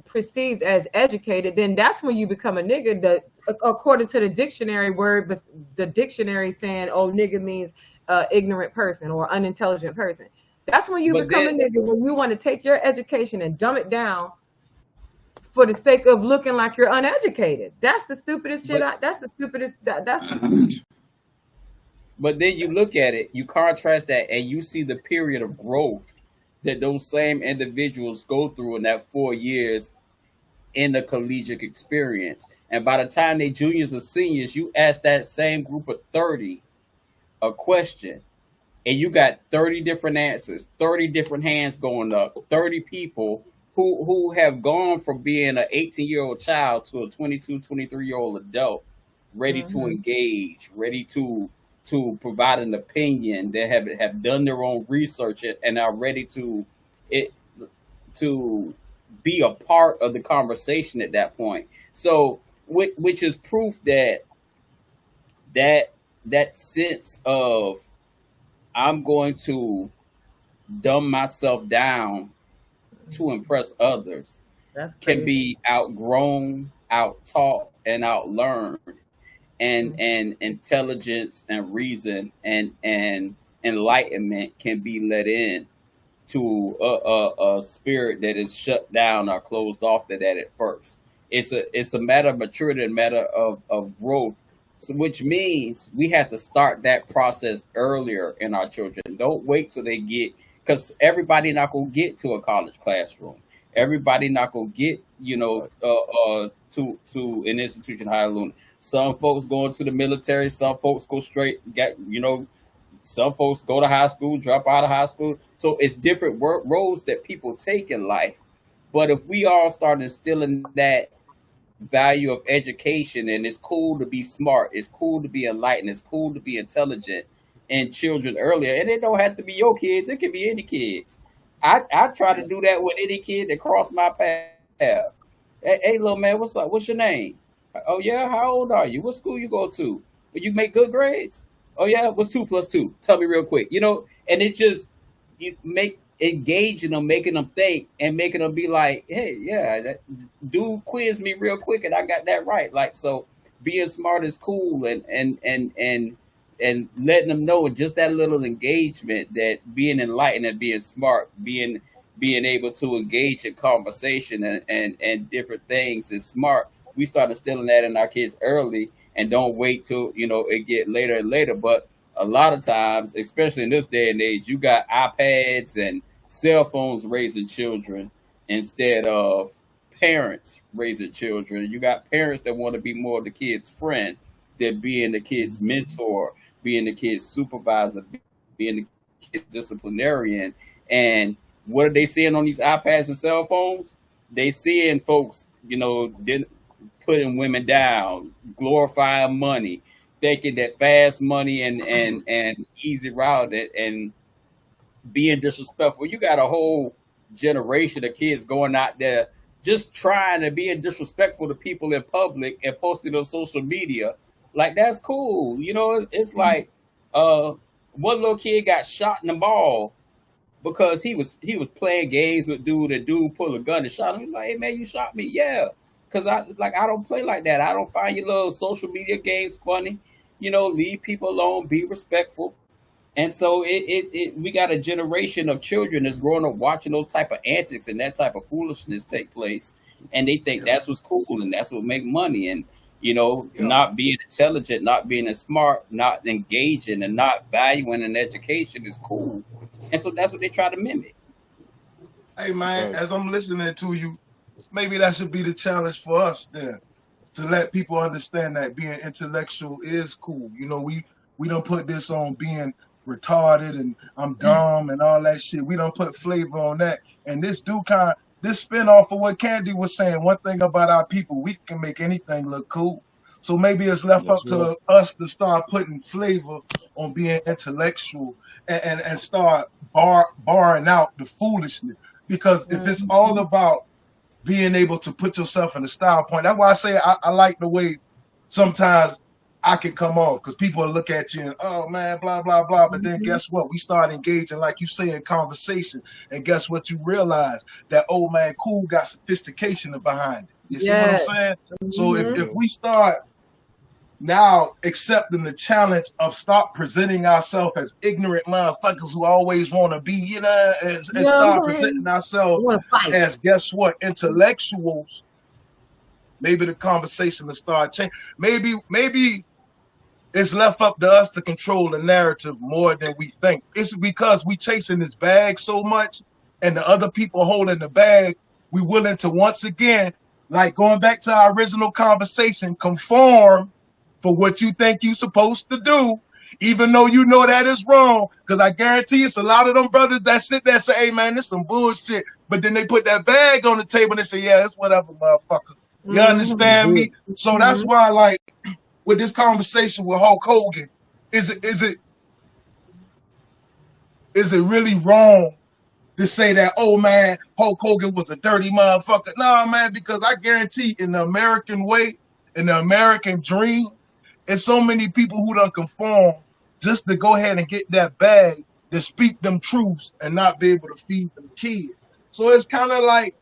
perceived as educated, then that's when you become a nigga. According to the dictionary word, but the dictionary saying, oh, nigga means ignorant person or unintelligent person. That's when you become a nigga, when you want to take your education and dumb it down for the sake of looking like you're uneducated. That's the stupidest shit. That's the stupidest. But then you look at it, you contrast that, and you see the period of growth that those same individuals go through in that 4 years in the collegiate experience. And by the time they juniors or seniors, you ask that same group of 30 a question, and you got 30 different answers, 30 different hands going up, 30 people who have gone from being an 18-year-old child to a 22, 23-year-old adult, ready to engage, ready to provide an opinion, that have done their own research and are ready to be a part of the conversation at that point. So, which is proof that sense of I'm going to dumb myself down to impress others can be outgrown, out-taught, and out-learned. And intelligence and reason and enlightenment can be let in to a spirit that is shut down or closed off to that at first. It's a matter of maturity, a matter of growth, so which means we have to start that process earlier in our children. Don't wait till they get, because everybody not gonna get to a college classroom. Everybody not gonna get, to an institution higher learning. Some folks going to the military. Some folks go straight. Some folks go to high school, drop out of high school. So it's different work roles that people take in life. But if we all start instilling that value of education, and it's cool to be smart, it's cool to be enlightened, it's cool to be intelligent in children earlier, and it don't have to be your kids, it can be any kids. I try to do that with any kid that cross my path. Hey, little man, what's up? What's your name? Oh yeah, how old are you? What school you go to? Well, you make good grades? Oh yeah, what's 2 + 2? Tell me real quick. And it just you make engaging them, making them think, and making them be like, hey, yeah, that dude quizzed me real quick, and I got that right. Like, so being smart is cool, and letting them know just that little engagement, that being enlightened and being smart, being able to engage in conversation and different things is smart. We start instilling that in our kids early, and don't wait till it get later and later. But a lot of times, especially in this day and age, you got iPads and cell phones raising children instead of parents raising children. You got parents that want to be more the kid's friend than being the kid's mentor, being the kid's supervisor, being the kid's disciplinarian. And what are they seeing on these iPads and cell phones? They seeing folks, putting women down, glorifying money, thinking that fast money and easy route and being disrespectful. You got a whole generation of kids going out there just trying to be disrespectful to people in public and posting on social media. Like, that's cool. It's like one little kid got shot in the mall because he was playing games with dude, and dude pulled a gun and shot him. He's like, hey man, you shot me? Yeah. Because I don't play like that. I don't find your little social media games funny. Leave people alone, be respectful. And so we got a generation of children that's growing up watching those type of antics and that type of foolishness take place. And they think that's what's cool and that's what make money. And, not being intelligent, not being smart, not engaging, and not valuing an education is cool. And so that's what they try to mimic. Hey man, as I'm listening to you, maybe that should be the challenge for us then, to let people understand that being intellectual is cool. We don't put this on being retarded and I'm dumb and all that shit. We don't put flavor on that. And this spin off of what Candy was saying, one thing about our people, we can make anything look cool. So maybe it's left up to us to start putting flavor on being intellectual and start barring out the foolishness. Because if it's all about being able to put yourself in a style point, that's why I say I like the way sometimes I can come off, because people will look at you and, oh man, blah, blah, blah. But then guess what? We start engaging, like you say, in conversation. And guess what? You realize that old man cool got sophistication behind it. You see what I'm saying? So if we start now accepting the challenge of stop presenting ourselves as ignorant motherfuckers who always want to be, and start presenting ourselves as, guess what, intellectuals, maybe the conversation will start changing. Maybe it's left up to us to control the narrative more than we think. It's because we chasing this bag so much, and the other people holding the bag, we willing to once again, like going back to our original conversation, conform for what you think you're supposed to do, even though you know that is wrong. Because I guarantee it's a lot of them brothers that sit there and say, hey man, this some bullshit. But then they put that bag on the table and they say, yeah, it's whatever, motherfucker. You understand me? So that's why, like, with this conversation with Hulk Hogan, is it really wrong to say that, oh man, Hulk Hogan was a dirty motherfucker? No, man, because I guarantee in the American way, in the American dream, and so many people who don't conform just to go ahead and get that bag to speak them truths and not be able to feed them kids. So it's kind of like,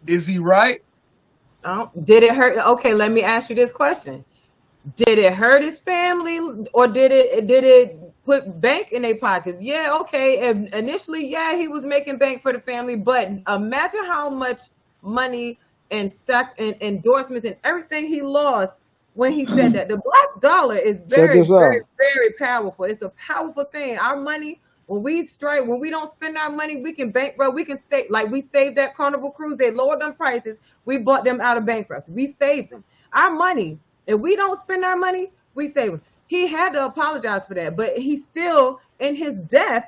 is he right? Oh, did it hurt? Okay, let me ask you this question. Did it hurt his family, or did it put bank in their pockets? Yeah, okay. Initially, yeah, he was making bank for the family, but imagine how much money and endorsements and everything he lost when he said that. The black dollar is very, very, very powerful. It's a powerful thing. Our money When we strike, when we don't spend our money, we can bankrupt. We can save, like we saved that Carnival Cruise. They lowered them prices. We bought them out of bankruptcy. We saved them. Our money. If we don't spend our money, we save them. He had to apologize for that, but he still, in his death,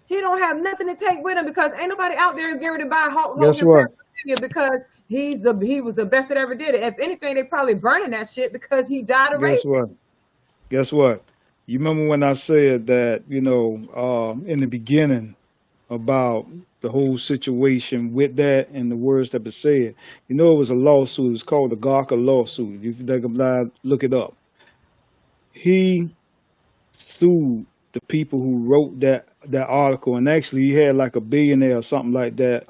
he don't have nothing to take with him because ain't nobody out there getting ready to buy Guess Hogan what? because he was the best that ever did it. If anything, they probably burning that shit because he died of Guess racism. what? Guess what? You remember when I said that, in the beginning about the whole situation with that and the words that were said? It was a lawsuit. It's called the Gawker lawsuit. If you think about it, look it up. He sued the people who wrote that article, and actually he had like a billionaire or something like that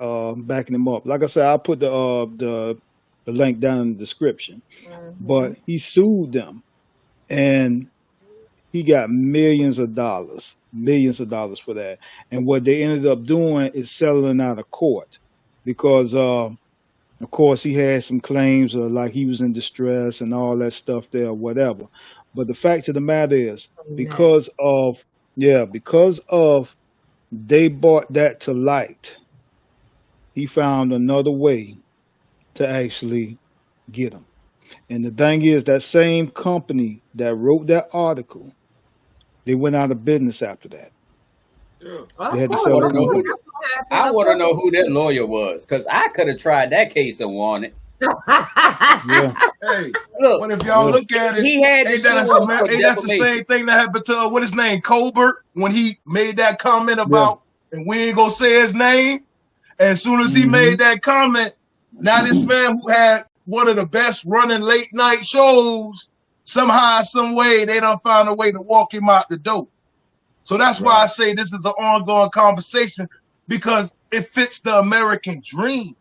backing him up. Like I said, I'll put the link down in the description. But he sued them, and he got millions of dollars for that. And what they ended up doing is settling out of court because, of course, he had some claims of like he was in distress and all that stuff there, whatever. But the fact of the matter is, because of they brought that to light, he found another way to actually get him. And the thing is, that same company that wrote that article, they went out of business after that. They had to sell the company. I want to know who that lawyer was, because I could have tried that case and won it. Yeah. Hey, Look, but if y'all look at it, he had ain't to that, sue him for ain't that the defamation. same thing that happened to what his name, Colbert, when he made that comment about, and we ain't gonna say his name. And as soon as he made that comment, now this man who had one of the best running late night shows, somehow, some way, they don't find a way to walk him out the door. So that's why I say this is an ongoing conversation, because it fits the American dream.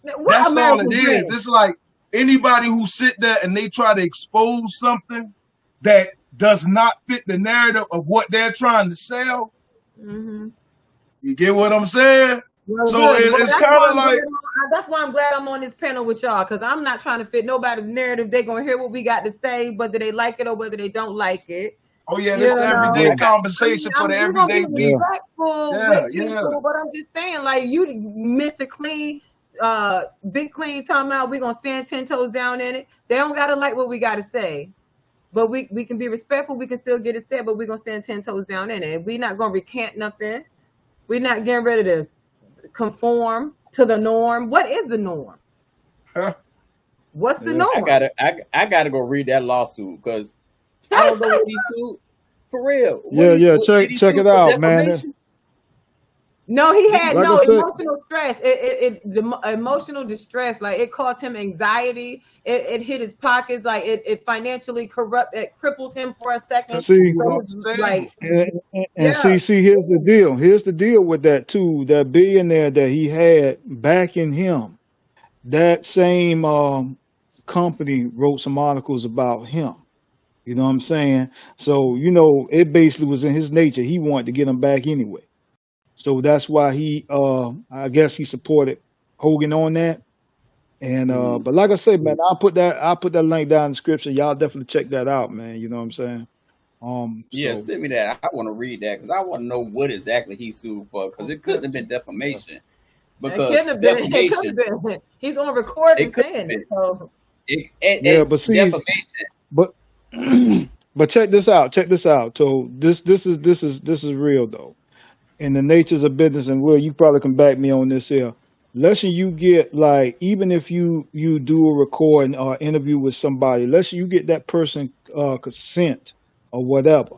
That's all it is. It's like anybody who sit there and they try to expose something that does not fit the narrative of what they're trying to sell. You get what I'm saying? Well, so it's kind of like, that's why I'm glad I'm on this panel with y'all, because I'm not trying to fit nobody's narrative. They're gonna hear what we got to say, whether they like it or whether they don't like it. Oh yeah, this everyday conversation for the everyday people. But I'm just saying, like, you, Mr. Clean, Big Clean, talking about we gonna stand 10 toes down in it. They don't gotta like what we gotta say, but we can be respectful. We can still get it said, but we're gonna stand 10 toes down in it. We're not gonna recant nothing. We're not getting rid of this. Conform to the norm. What is the norm? What's the norm? I gotta go read that lawsuit, because I don't know what he sued for real. Check it out, man. No, he had emotional stress. The emotional distress, like it caused him anxiety. It hit his pockets, like it financially it crippled him for a second. See, see, here's the deal. Here's the deal with that too. That billionaire that he had backing him, that same company wrote some articles about him. You know what I'm saying? So, it basically was in his nature. He wanted to get him back anyway. So that's why he, I guess he supported Hogan on that. And but like I said, man, I'll put that link down in the description. Y'all definitely check that out, man. You know what I'm saying? Send me that. I want to read that, because I want to know what exactly he sued for, because it couldn't have been defamation. Because defamation, he's on recording saying it. So. But see, defamation. But check this out. So this is real though. In the natures of business, and Will, you probably can back me on this here. Let's say you get, like, even if you do a recording or interview with somebody, let's say you get that person consent or whatever,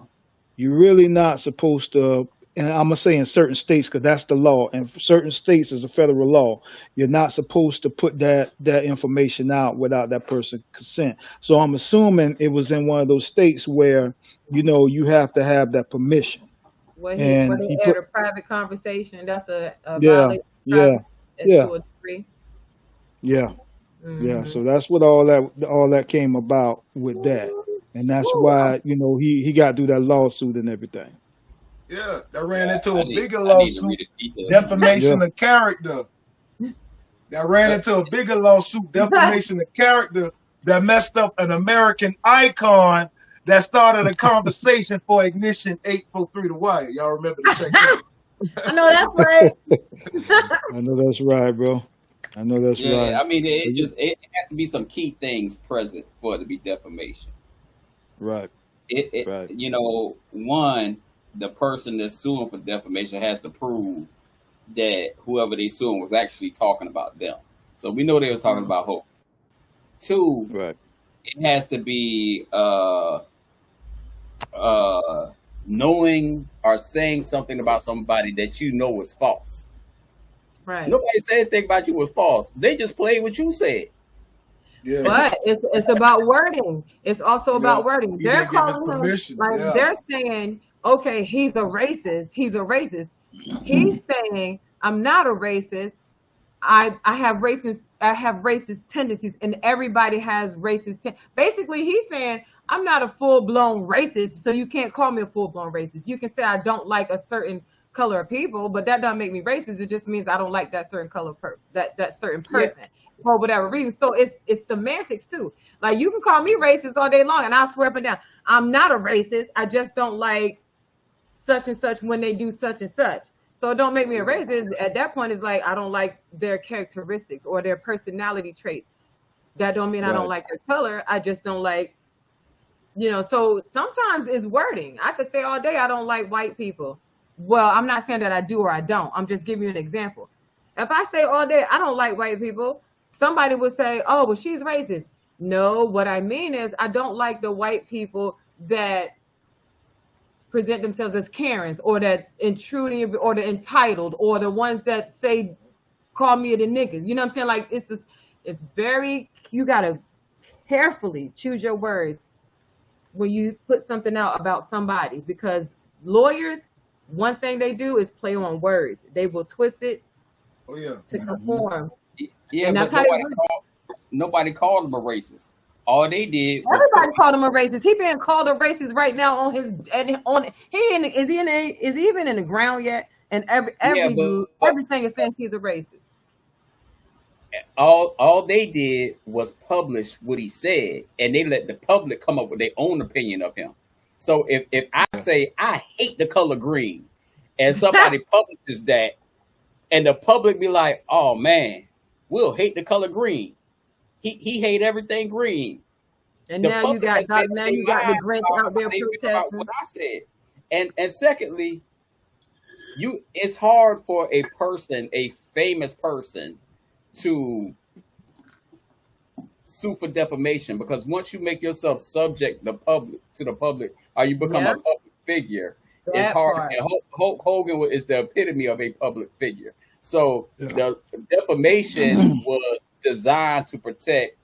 you're really not supposed to. And I'm gonna say in certain states, because that's the law, and certain states is a federal law, you're not supposed to put that information out without that person's consent. So I'm assuming it was in one of those states where you have to have that permission. When he had a private conversation, that's a violation of privacy to a degree. So that's what all that came about with that, and that's why he got to do that lawsuit and everything. Yeah, that ran into a bigger lawsuit, defamation of character. That ran into a bigger lawsuit, defamation of character, that messed up an American icon that started a conversation for Ignition 843 The Wire. Y'all remember the check? I know that's right. I know that's right, bro. I know that's Yeah, right. I mean, But it has to be some key things present for it to be defamation. right, right, One, the person that's suing for defamation has to prove that whoever they suing was actually talking about them. So we know they was talking about Hope. Two, right, it has to be knowing or saying something about somebody that you know is false. Right. Nobody said anything about you was false. They just played what you said. Yeah. But it's about wording. It's also about Yeah. wording. He They're didn't give his calling him, permission. like Yeah. they're saying, okay, he's a racist. He's a racist. He's saying, I'm not a racist. I have racist tendencies, and everybody has racist. Basically, he's saying, I'm not a full blown racist, so you can't call me a full blown racist. You can say I don't like a certain color of people, but that doesn't make me racist. It just means I don't like that certain color that certain Yeah. person for whatever reason. So it's semantics too. Like you can call me racist all day long, and I'll swear up and down I'm not a racist. I just don't like such and such when they do such and such. So it don't make me a racist. At that point, it's like I don't like their characteristics or their personality traits. That don't mean I don't right. like their color. I just don't like, so sometimes it's wording. I could say all day I don't like white people. Well, I'm not saying that I do or I don't. I'm just giving you an example. If I say all day I don't like white people, somebody would say, oh, well, she's racist. No, what I mean is I don't like the white people that present themselves as Karens or that intruding or the entitled or the ones that say, call me the niggas. You know what I'm saying? Like it's very, you got to carefully choose your words when you put something out about somebody, because lawyers, one thing they do is play on words. They will twist it Oh yeah. to conform. Yeah, And but that's how nobody called them a racist. All they did was everybody called him a racist. He being called a racist right now on his and on is he even in the ground yet? And yeah, but everything is saying he's a racist. all they did was publish what he said, and they let the public come up with their own opinion of him. So if I say I hate the color green, and somebody publishes that, and the public be like, oh man, we'll hate the color green. He hate everything green. And The now you public got has made up now their you got the mind Grinch about out there how they feel about protesting. what I said. And secondly, it's hard for a person, a famous person, to sue for defamation, because once you make yourself subject to the public, or you become a Yep, public figure, it's that hard. part. And Hulk Hogan is the epitome of a public figure. So Yeah. the defamation was designed to protect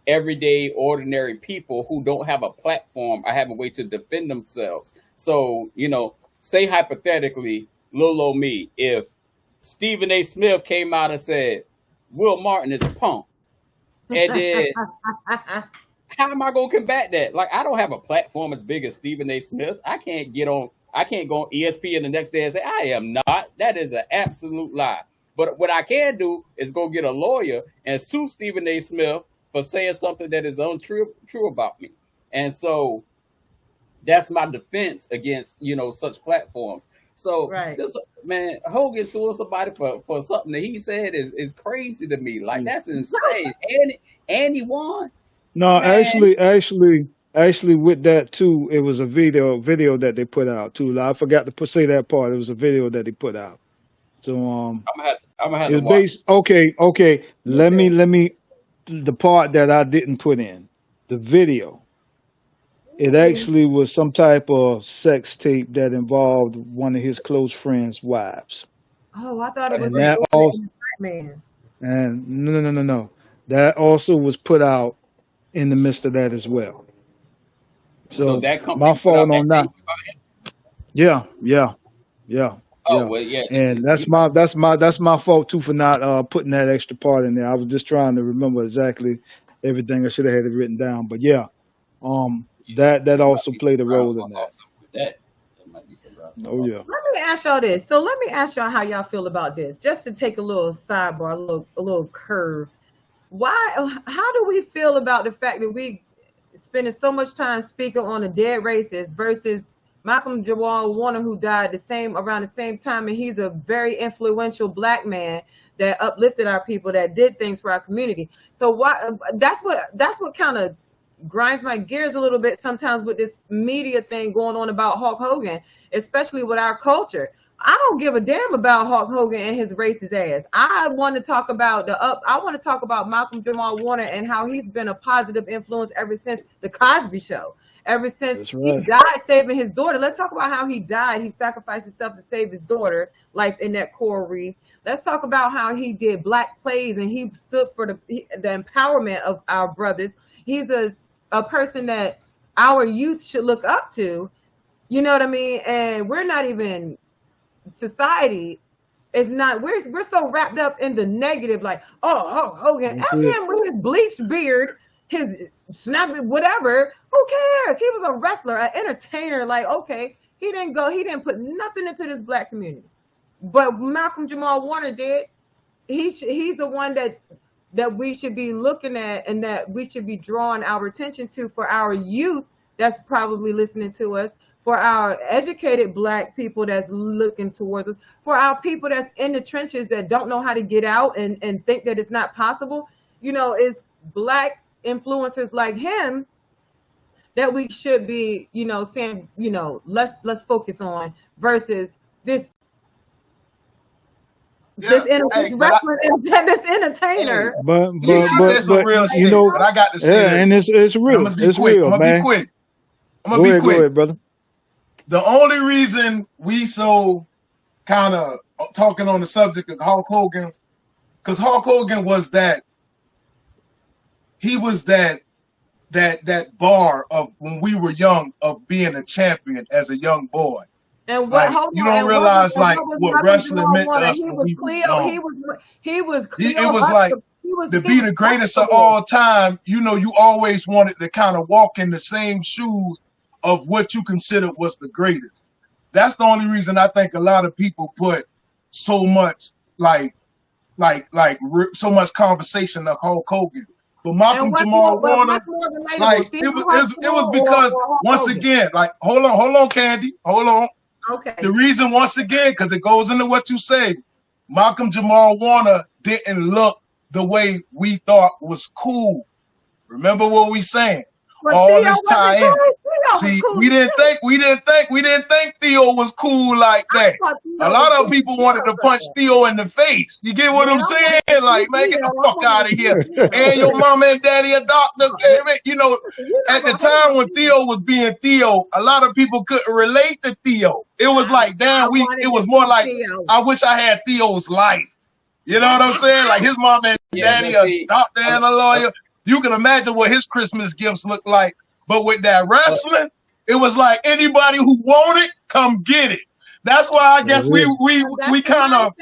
everyday ordinary people who don't have a platform or have a way to defend themselves. So, say hypothetically, little old me, if Stephen A. Smith came out and said, Will Martin is a punk, and then how am I gonna combat that? Like, I don't have a platform as big as Stephen A. Smith. I can't go on ESPN the next day and say I am not. That is an absolute lie. But what I can do is go get a lawyer and sue Stephen A. Smith for saying something that is untrue about me. And so that's my defense against such platforms. So Right. this man Hogan suing somebody for something that he said is crazy to me. Like, that's insane. And he won. No, Man, actually, with that too, it was a video that they put out too. Like, I forgot to say that part. It was a video that they put out. So I'm gonna have it to was watch. based. Okay, Me too. let me the part that I didn't put in the video. It actually was some type of sex tape that involved one of his close friends' wives, Oh, I thought it That's was and him crazy. that doing it also in the Batman. and no. That also was put out in the midst of that as well. So So that my company put out fault that on that. tape about him. Yeah, yeah, yeah, Oh yeah. well, yeah. And You know, that's my fault too for not putting that extra part in there. I was just trying to remember exactly everything. I should have had it written down. But yeah, that there might also be some played a grounds role for in a that. lawsuit with that. There might be some grounds for a Oh yeah. lawsuit. Let me ask y'all this. So let me ask y'all how y'all feel about this. Just to take a little sidebar, a little curve. How do we feel about the fact that we spending so much time speaking on a dead racist versus Malcolm Jamal Warner, who died around the same time, and he's a very influential black man that uplifted our people, that did things for our community. So that's what kind of grinds my gears a little bit sometimes with this media thing going on about Hulk Hogan, especially with our culture. I don't give a damn about Hulk Hogan and his racist ass. I want to talk about Malcolm Jamal Warner and how he's been a positive influence ever since the Cosby Show. Ever since he died saving his daughter. Let's talk about how he died. He sacrificed himself to save his daughter, life in that coral reef. Let's talk about how he did black plays and he stood for the empowerment of our brothers. He's a person that our youth should look up to. You know what I mean? And we're not even, society is not, we're so wrapped up in the negative, like, oh, Hulk Hogan, F him with his bleached beard, his snappy whatever, who cares? He was a wrestler, an entertainer. Like, okay, he didn't put nothing into this black community, but Malcolm Jamal Warner did. He's the one that we should be looking at and that we should be drawing our attention to for our youth that's probably listening to us, for our educated black people that's looking towards us, for our people that's in the trenches that don't know how to get out and think that it's not possible. You know, it's black influencers like him that we should be, you know, saying, you know, let's focus on versus this entertainer. But she said some real shit, but I got to say that. And it's real. It's real, I'm man. gonna be quick. Go ahead, brother. The only reason we so kind of talking on the subject of Hulk Hogan, because Hulk Hogan was that. He was that bar of when we were young of being a champion as a young boy. And what, like, you don't realize what wrestling meant to us when we were young. He was it was like to be the greatest of all time. You know, you always wanted to kind of walk in the same shoes of what you considered was the greatest. That's the only reason I think a lot of people put so much so much conversation of Hulk Hogan. But Malcolm Jamal Warner, like it was because once again, like hold on, Candy, hold on. Okay. The reason once again, because it goes into what you say, Malcolm Jamal Warner didn't look the way we thought was cool. Remember what we saying? All this tie-in. See, we didn't think Theo was cool like that. A lot of people wanted to punch Theo in the face. You get what I'm saying? Like, man, get the fuck out of here. And your mama and daddy a doctor. You know, at the time when Theo was being Theo, a lot of people couldn't relate to Theo. It was like, damn, it was more like, I wish I had Theo's life. You know what I'm saying? Like his mom and daddy a doctor and a lawyer. You can imagine what his Christmas gifts look like. But with that wrestling, it was like anybody who want it, come get it. That's why I guess we kind of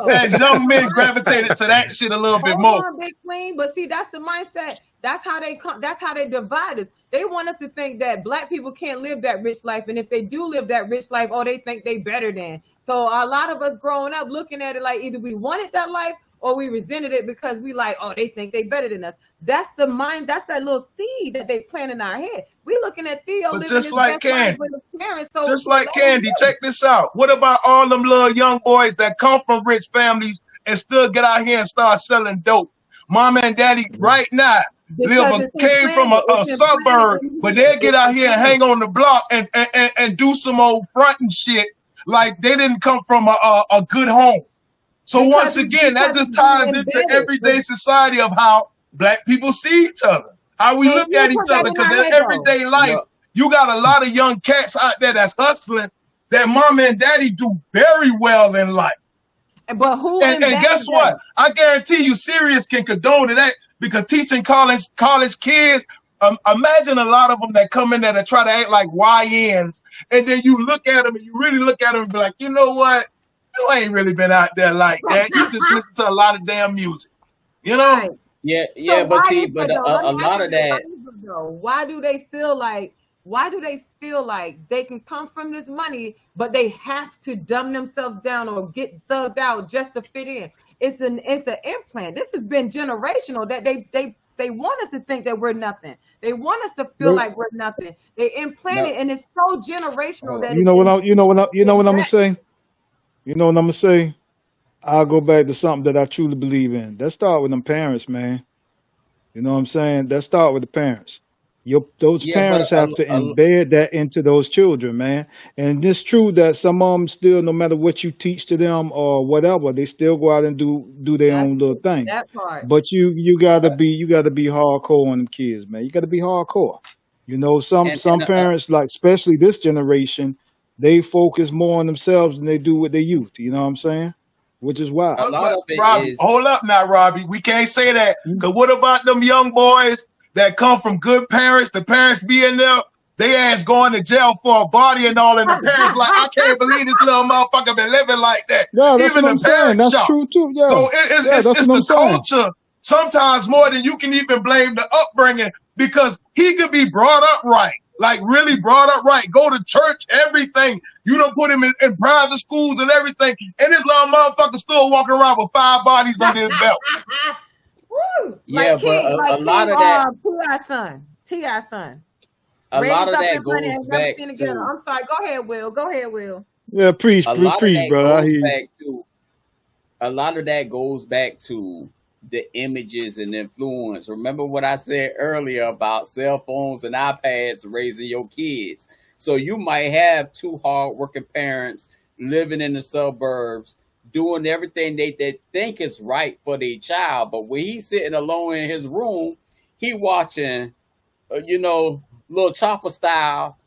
as young men gravitated to that shit a little bit more. Big Queen, but see, that's the mindset. That's how they come. That's how they divide us. They want us to think that black people can't live that rich life, and if they do live that rich life, oh, they think they better than. So a lot of us growing up looking at it like either we wanted that life or we resented it because we like, oh, they think they better than us. That's the mind. That's that little seed that they plant in our head. We looking at Theo but living just his like best life Candy, with his parents. So just like Candy, check this out. What about all them little young boys that come from rich families and still get out here and start selling dope? Mama and daddy right now came from a suburb, but they'll get out here and hang on the block and do some old fronting shit like they didn't come from a good home. So once again, that just ties into everyday society of how black people see each other, how we look at each other, because in everyday life, you got a lot of young cats out there that's hustling that mama and daddy do very well in life. But who? And guess what? I guarantee you, Sirius can condone to that because teaching college kids. Imagine a lot of them that come in there to try to act like YNs, and then you look at them and you really look at them and be like, you know what? You ain't really been out there like that. You just listen to a lot of damn music, you know? Right. Yeah, So but why see, is but it, though? a Let me lot ask of you that. this, though. Why do they feel like they can come from this money, but they have to dumb themselves down or get thugged out just to fit in? It's an implant. This has been generational that they They want us to think that we're nothing. They want us to feel like we're nothing. They implant it, and it's so generational that You it's know what? You know what? You know what I'm gonna embedded. say? You know what I'm gonna say? I'll go back to something that I truly believe in. Let's start with them parents, man. You know what I'm saying? Let's start with the parents. Those Yeah, but parents have to embed that into those children, man. And it's true that some of them still, no matter what you teach to them or whatever, they still go out and do their That's own little thing. that part. But you gotta be hardcore on them kids, man. You gotta be hardcore. You know, some and parents, like especially this generation, they focus more on themselves than they do with their youth. You know what I'm saying? Which is wild. a lot But of it Robbie, is hold up now, Robbie. We can't say that. Mm. Cause what about them young boys that come from good parents? The parents be in there, they ass going to jail for a body and all, and the parents like, I can't believe this little motherfucker been living like that. Yeah, that's Even what the I'm saying. parents That's shocked. true too. Yeah, So yeah, that's it's what I'm the saying. culture sometimes more than you can even blame the upbringing, because he could be brought up right, like really brought up right, go to church, everything. You don't put him in private schools and everything, and this little motherfucker still walking around with 5 bodies under his belt. Woo! yeah, Like but King, like a lot King, of that T.I. son, T.I. son, a lot raised of up that in money goes and never back seen again. to I'm sorry. Go ahead, Will. Go ahead, Will. Yeah, preach, a lot of preach, that brother. I goes hear you. back to a lot of that goes back to the images and influence. Remember what I said earlier about cell phones and iPads raising your kids. So you might have two hardworking parents living in the suburbs, doing everything they think is right for their child. But when he's sitting alone in his room, he watching, little chopper style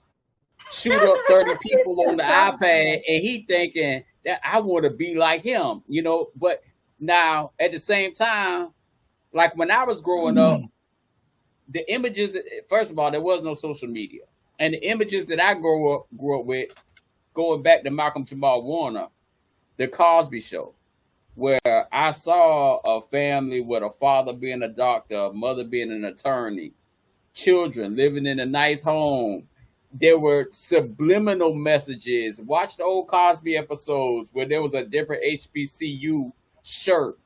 shoot up 30 people on the iPad, and he thinking that I want to be like him. But now at the same time, like when I was growing up, the images, first of all, there was no social media. And the images that I grew up with, going back to Malcolm Jamal Warner, the Cosby Show, where I saw a family with a father being a doctor, a mother being an attorney, children living in a nice home. There were subliminal messages. Watch the old Cosby episodes where there was a different HBCU shirt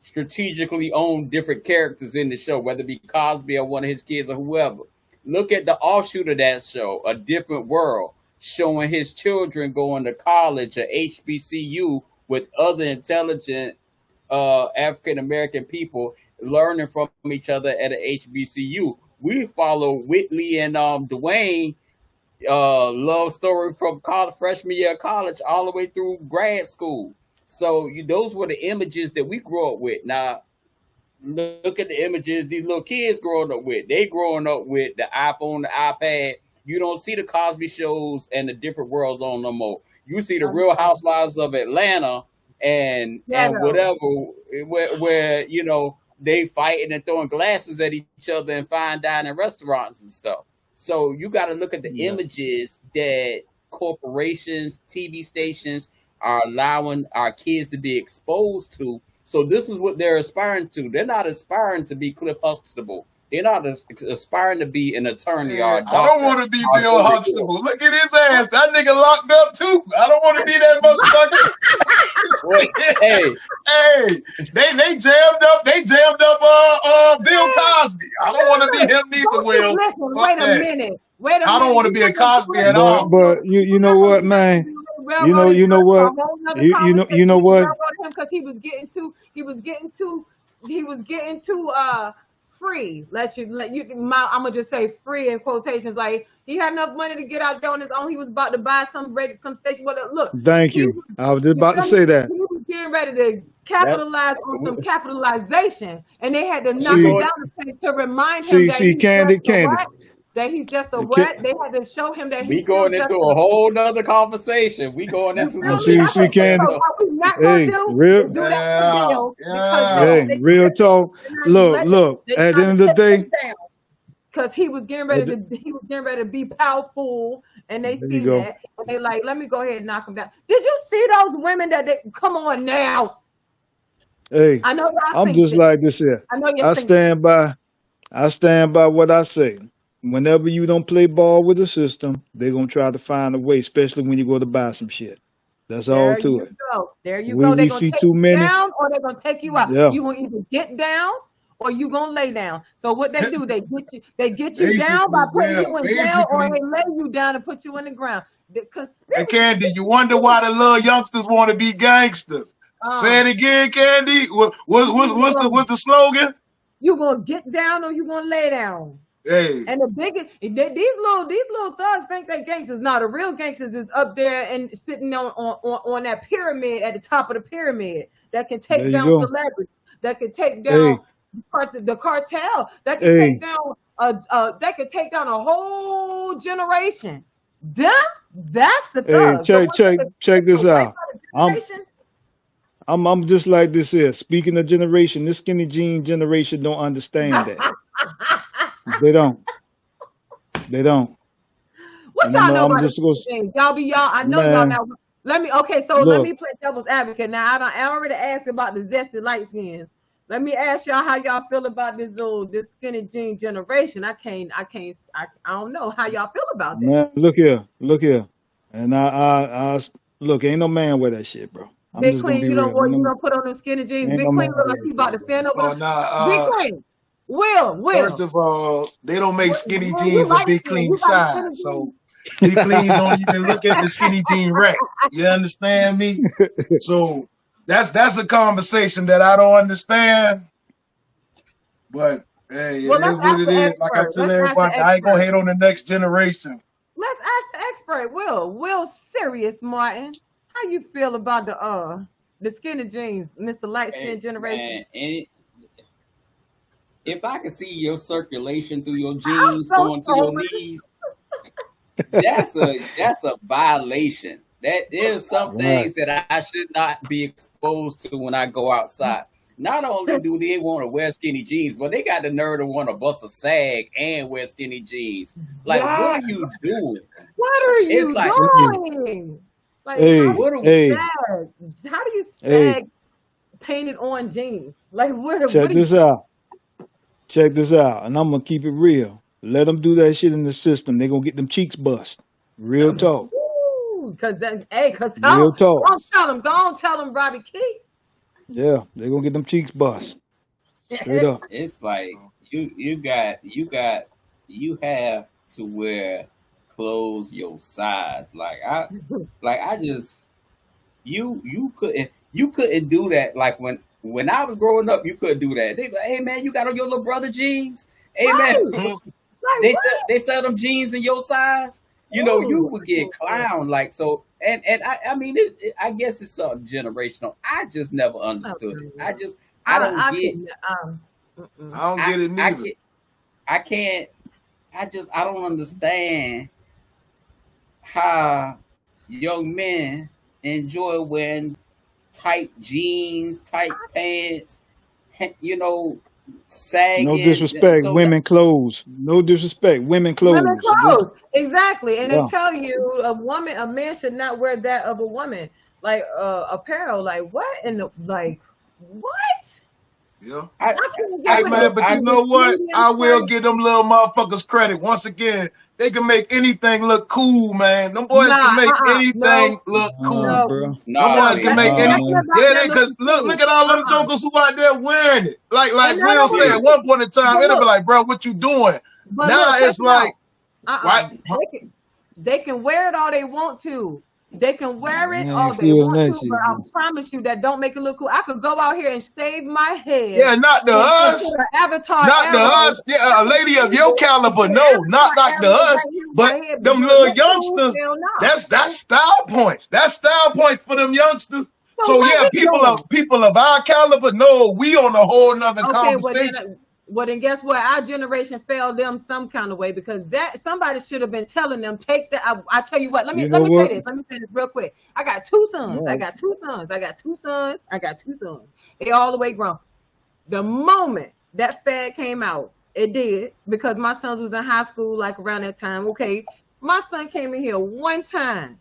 strategically owned different characters in the show, whether it be Cosby or one of his kids or whoever. Look at the offshoot of that show, A Different World, showing his children going to college at HBCU with other intelligent African American people learning from each other at an HBCU. We follow Whitley and Dwayne love story from freshman year of college all the way through grad school. So those were the images that we grew up with. Now, look at the images these little kids growing up with. They growing up with the iPhone, the iPad. You don't see the Cosby shows and the different worlds on no more. You see the Real Housewives of Atlanta and whatever, where they fighting and throwing glasses at each other in fine dining restaurants and stuff. So you got to look at the images that corporations, TV stations are allowing our kids to be exposed to. So this is what they're aspiring to. They're not aspiring to be Cliff Huxtable. They're not aspiring to be an attorney or a doctor. I don't want to be Bill Huxtable. Look at his ass. That nigga locked up too. I don't want to be that motherfucker. Hey, they jammed up. They jammed up Bill Cosby. I don't want to be him neither. Will. Listen, wait a minute. I don't want to be a Cosby at all. But you know what, man? You know what? You know what? Because he was getting too free. I'm gonna just say free in quotations. Like he had enough money to get out there on his own. He was about to buy some station. Well, look. Thank you. I was just about to say that. He was getting ready to capitalize on some capitalization, and they had to knock him down to remind him that he's just a what? They had to show him that he's going into a whole nother conversation. We going into some see, Candy. Hey, real talk. Look. At the end of the day, because he was getting ready to be powerful, and they see that, and they like, let me go ahead and knock him down. Did you see those women come on now? Hey, I know I'm just like this here. I stand by what I say. Whenever you don't play ball with the system, they're gonna try to find a way, especially when you go to buy some shit. That's all to it. There you go. They're gonna take you down or they're gonna take you out. Yeah. You gonna either get down or you gonna lay down. So what they do, they get you down by Basically, putting yeah, you in jail, or basically. they lay you down and put you in the ground. The Hey, conspiracy. Candy, you wonder why the little youngsters want to be gangsters. Say it again, Candy. You either gonna What's the slogan? you gonna get down or you gonna lay down. Hey, And the biggest these little thugs think they gangsters. Now the real gangsters is up there and sitting on that pyramid at the top of the pyramid that can There take you down go. celebrities, that can take Hey, down the cartel, that can hey, take down a whole generation. Them, that's the hey, thugs. The ones that check can this wipe out. out a I'm generation. I'm just like this here. Speaking of generation, this skinny jean generation don't understand that. They don't. They don't. What And y'all know I'm about the just gonna things? Y'all be y'all. I know y'all man, now. Let me let look, me play devil's advocate. Now I already asked about the zesty light skins. Let me ask y'all how y'all feel about this skinny jean generation. I don't know how y'all feel about that. man, look here. And I look, ain't no man wear that shit, bro. I'm Big just gonna Clean, be real. you don't put on them skinny jeans. Ain't Big no Clean man look like wear he that about shit, to bro. stand over oh the Big nah. Clean. First Will. of all, they don't make skinny Man, you jeans a light big skin. clean You got size. skinny So jeans. big clean don't even look at the skinny jean rack. You understand me? So that's a conversation that I don't understand. But hey, it Well, is let's what ask it the is. Like I expert. tell Let's ask the everybody, I ain't gonna expert. hate on the next generation. Let's ask the expert, Will Serious Martin. How you feel about the skinny jeans, Mr. Light Skin Hey, Generation? man, and if I can see your circulation through your I'm jeans so going to your sorry. knees, that's a violation. That there's some Right. things that I should not be exposed to when I go outside. Not only do they want to wear skinny jeans, but they got the nerve to want to bust a sag and wear skinny jeans. Like, what Yeah. are you doing? What are It's you like, Hey, doing? Like, how do hey, what you are hey, sag? How do you hey, sag painted on jeans? Like, what check are you? this out. Check this out. And I'm gonna keep it real. Let them do that shit in the system. They gonna get them cheeks bust. Real talk. Cause then, hey, cause Real talk. go on, tell them, Robbie Keith. Yeah, they gonna get them cheeks bust. Straight up. it's like you have to wear clothes your size. I just you couldn't do that. Like when I was growing up, you couldn't do that. They be like, hey man, you got on your little brother jeans. Hey man, Right. Hmm. Like they sell them jeans in your size. You what? would get clown like so. And I mean, I guess it's something generational. I just never understood it. I don't I get. can mm-mm. I don't I get it I neither. can't. I can't. I don't understand how young men enjoy wearing tight jeans, tight pants, No sagging. disrespect. So Women clothes. No disrespect. Women Women clothes. Just clothes, exactly, and they yeah. tell you a man should not wear that of a woman, like apparel. Like what in the like what? Yeah. I, I can't get Hey with man, but I you the know what? medium I will skirt. give them little motherfuckers credit. Once again, they can make anything look cool, man. Them boys Nah, can make no, anything look Nah, cool. no, bro. Them nah, boys no. can see, make Nothing, any. Nah, nothing man. about Yeah, that cause looking look cool. at all them jokers who out there wearing it. And Like no, Will no, said see, at one point in time, but it'll be look, like, bro, what you doing? but Now look, check it's it out. like, Uh-uh. what? They can wear it all they want to. They can wear it I all ain't they feeling want that to, but shit, I bro. promise you that don't make it look cool. I could go out here and shave my head Yeah, not to and put us. an avatar Not to arrow. us. Yeah, I a could lady of shave your it and caliber. put an No, not avatar like to arrow us. right here on But my head. But them do it little look cool? youngsters, Hell no. that's style points. That's style points for them youngsters. So So what yeah, we doing? people of our caliber, no, we on a whole nother Okay, conversation. well then guess what? Our generation failed them some kind of way because that somebody should have been telling them take that. I tell you what. Let me You let know me say what? this. Let me say this real quick. I got two sons. I All got two sons. I got two sons. I got two sons. They all the way grown. The moment that fad came out, it did because my sons was in high school like around that time. Okay, my son came in here one time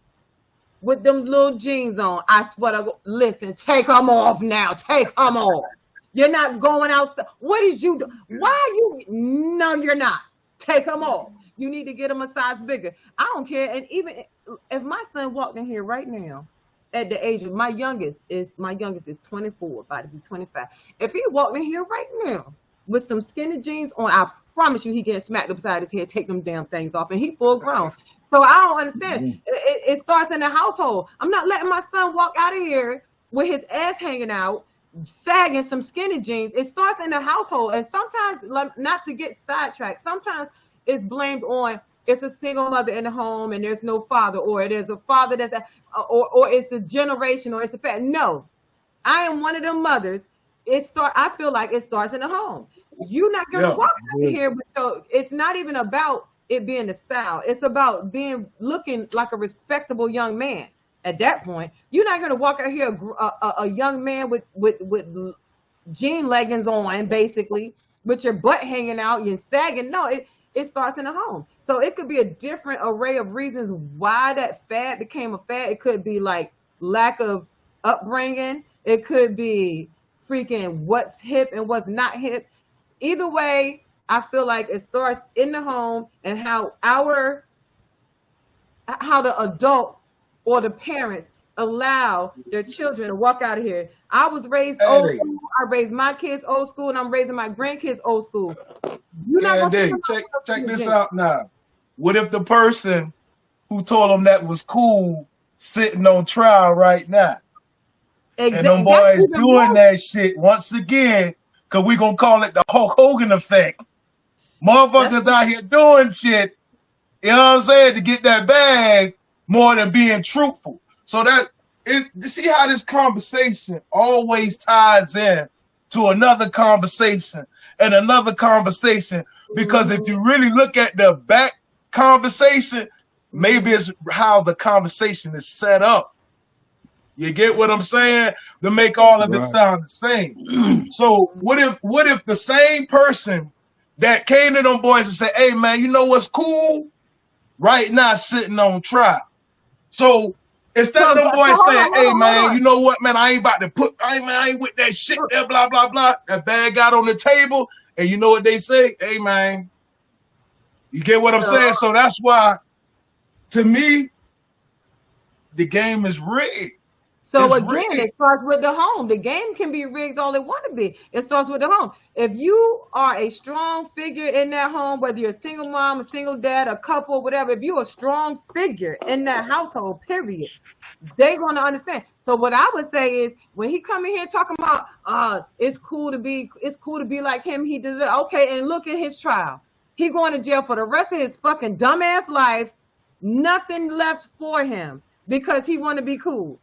with them little jeans on. I swear to listen, take them off now. Take them off. You're not going outside. What is you do? Why are you? No, you're not. Take them off. You need to get them a size bigger. I don't care. And even if my son walked in here right now, at the age of my youngest is 24, about to be 25. If he walked in here right now with some skinny jeans on, I promise you he getting smacked upside his head, take them damn things off, and he full grown. So I don't understand. It starts in the household. I'm not letting my son walk out of here with his ass hanging out, sagging some skinny jeans. It starts in the household. And sometimes, like, not to get sidetracked, sometimes it's blamed on it's a single mother in the home and there's no father, or there's a father that's or it's the generation, or it's the fact. No, I am one of them mothers. I feel like it starts in the home. You're not gonna walk out here with it's not even about it being the style. It's about looking like a respectable young man. At that point, you're not gonna walk out here a young man with jean leggings on, basically, with your butt hanging out and sagging. No, it starts in the home. So it could be a different array of reasons why that fad became a fad. It could be like lack of upbringing. It could be freaking what's hip and what's not hip. Either way, I feel like it starts in the home, and how the adults or the parents allow their children to walk out of here. I was raised old school. I raised my kids old school, and I'm raising my grandkids old school. You're not gonna check this out now. What if the person who told them that was cool sitting on trial right now? Exactly. And them boys doing that shit once again, because we're going to call it the Hulk Hogan effect. Motherfuckers out here doing shit, you know what I'm saying, to get that bag more than being truthful. So you see how this conversation always ties in to another conversation and another conversation, because if you really look at the back conversation, maybe it's how the conversation is set up. You get what I'm saying? To make all of it sound the same. So what if the same person that came to them boys and said, hey man, you know what's cool? Right now sitting on trial. So instead of them boys saying, hey man, you know what, man, I ain't with that shit there, blah, blah, blah. That bag got on the table, and you know what they say? Hey man, you get what I'm saying? So that's why, to me, the game is rigged. So again, it starts with the home. The game can be rigged all it want to be. It starts with the home. If you are a strong figure in that home, whether you're a single mom, a single dad, a couple, whatever, if you're a strong figure in that household, period, they're going to understand. So what I would say is, when he come in here talking about it's cool to be like him, he does it. Okay, and look at his trial. He going to jail for the rest of his fucking dumbass life. Nothing left for him because he want to be cool.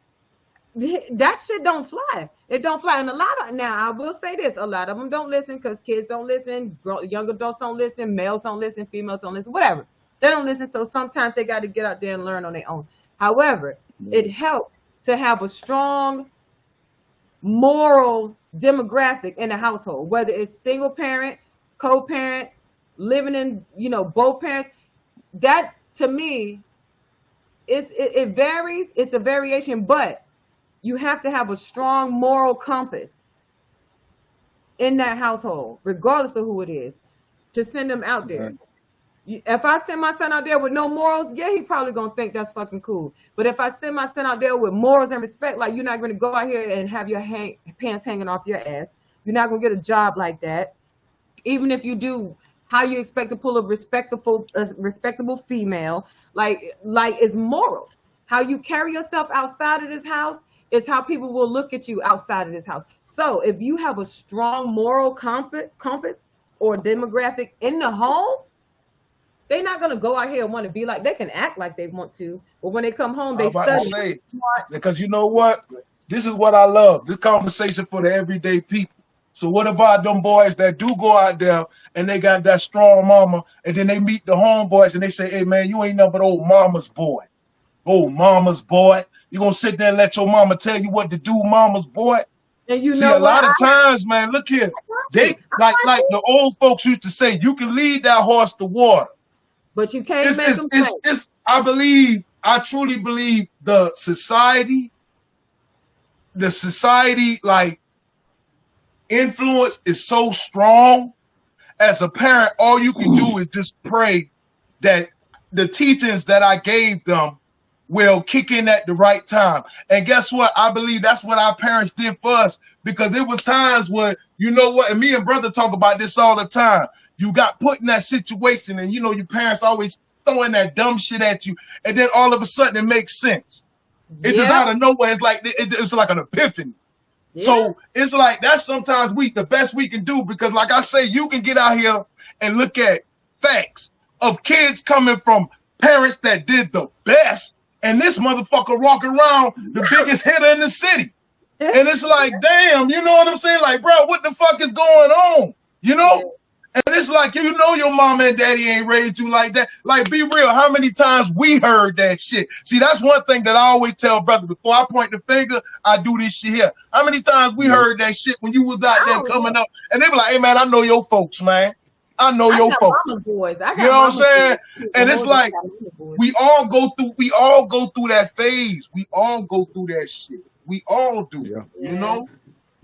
That shit don't fly. It don't fly. And now I will say this, a lot of them don't listen because kids don't listen, young adults don't listen, males don't listen, females don't listen, whatever. They don't listen, so sometimes they got to get out there and learn on their own. However, it helps to have a strong moral demographic in the household, whether it's single parent, co-parent, living in, both parents. That, to me, it varies. It's a variation, but you have to have a strong moral compass in that household, regardless of who it is, to send them out there. Right. If I send my son out there with no morals, yeah, he probably gonna think that's fucking cool. But if I send my son out there with morals and respect, like, you're not gonna go out here and have your pants hanging off your ass. You're not gonna get a job like that. Even if you do, how you expect to pull a respectable female? Like it's morals. How you carry yourself outside of this house is how people will look at you outside of this house. So if you have a strong moral compass or demographic in the home, they're not gonna go out here and want to be like. They can act like they want to, but when they come home, they study. Because you know what? This is what I love. This conversation for the everyday people. So what about them boys that do go out there and they got that strong mama, and then they meet the homeboys and they say, hey man, you ain't nothing but old mama's boy. Old mama's boy. You gonna sit there and let your mama tell you what to do, mama's boy? And you see, know a lot of times, man, look here. They like the old folks used to say, you can lead that horse to water, but you can't make them it's I truly believe the society like influence is so strong. As a parent, all you can do is just pray that the teachings that I gave them will kick in at the right time. And guess what? I believe that's what our parents did for us, because it was times where you know what? And me and brother talk about this all the time. You got put in that situation, and you know your parents always throwing that dumb shit at you, and then all of a sudden it makes sense. It just out of nowhere. It's like it's like an epiphany. Yeah. So it's like that's sometimes the best we can do, because like I say, you can get out here and look at facts of kids coming from parents that did the best, and this motherfucker walking around the biggest hitter in the city. And it's like, damn, you know what I'm saying? Like, bro, what the fuck is going on? You know? And it's like, you know, your mama and daddy ain't raised you like that. Like, be real. How many times we heard that shit? See, that's one thing that I always tell brother. Before I point the finger, I do this shit here. How many times we heard that shit when you was out there coming up? And they be like, hey, man, I know your folks, man. I know your folks. Boys. You know what I'm saying? And it's like, we all go through that phase. We all go through that shit. We all do, you know?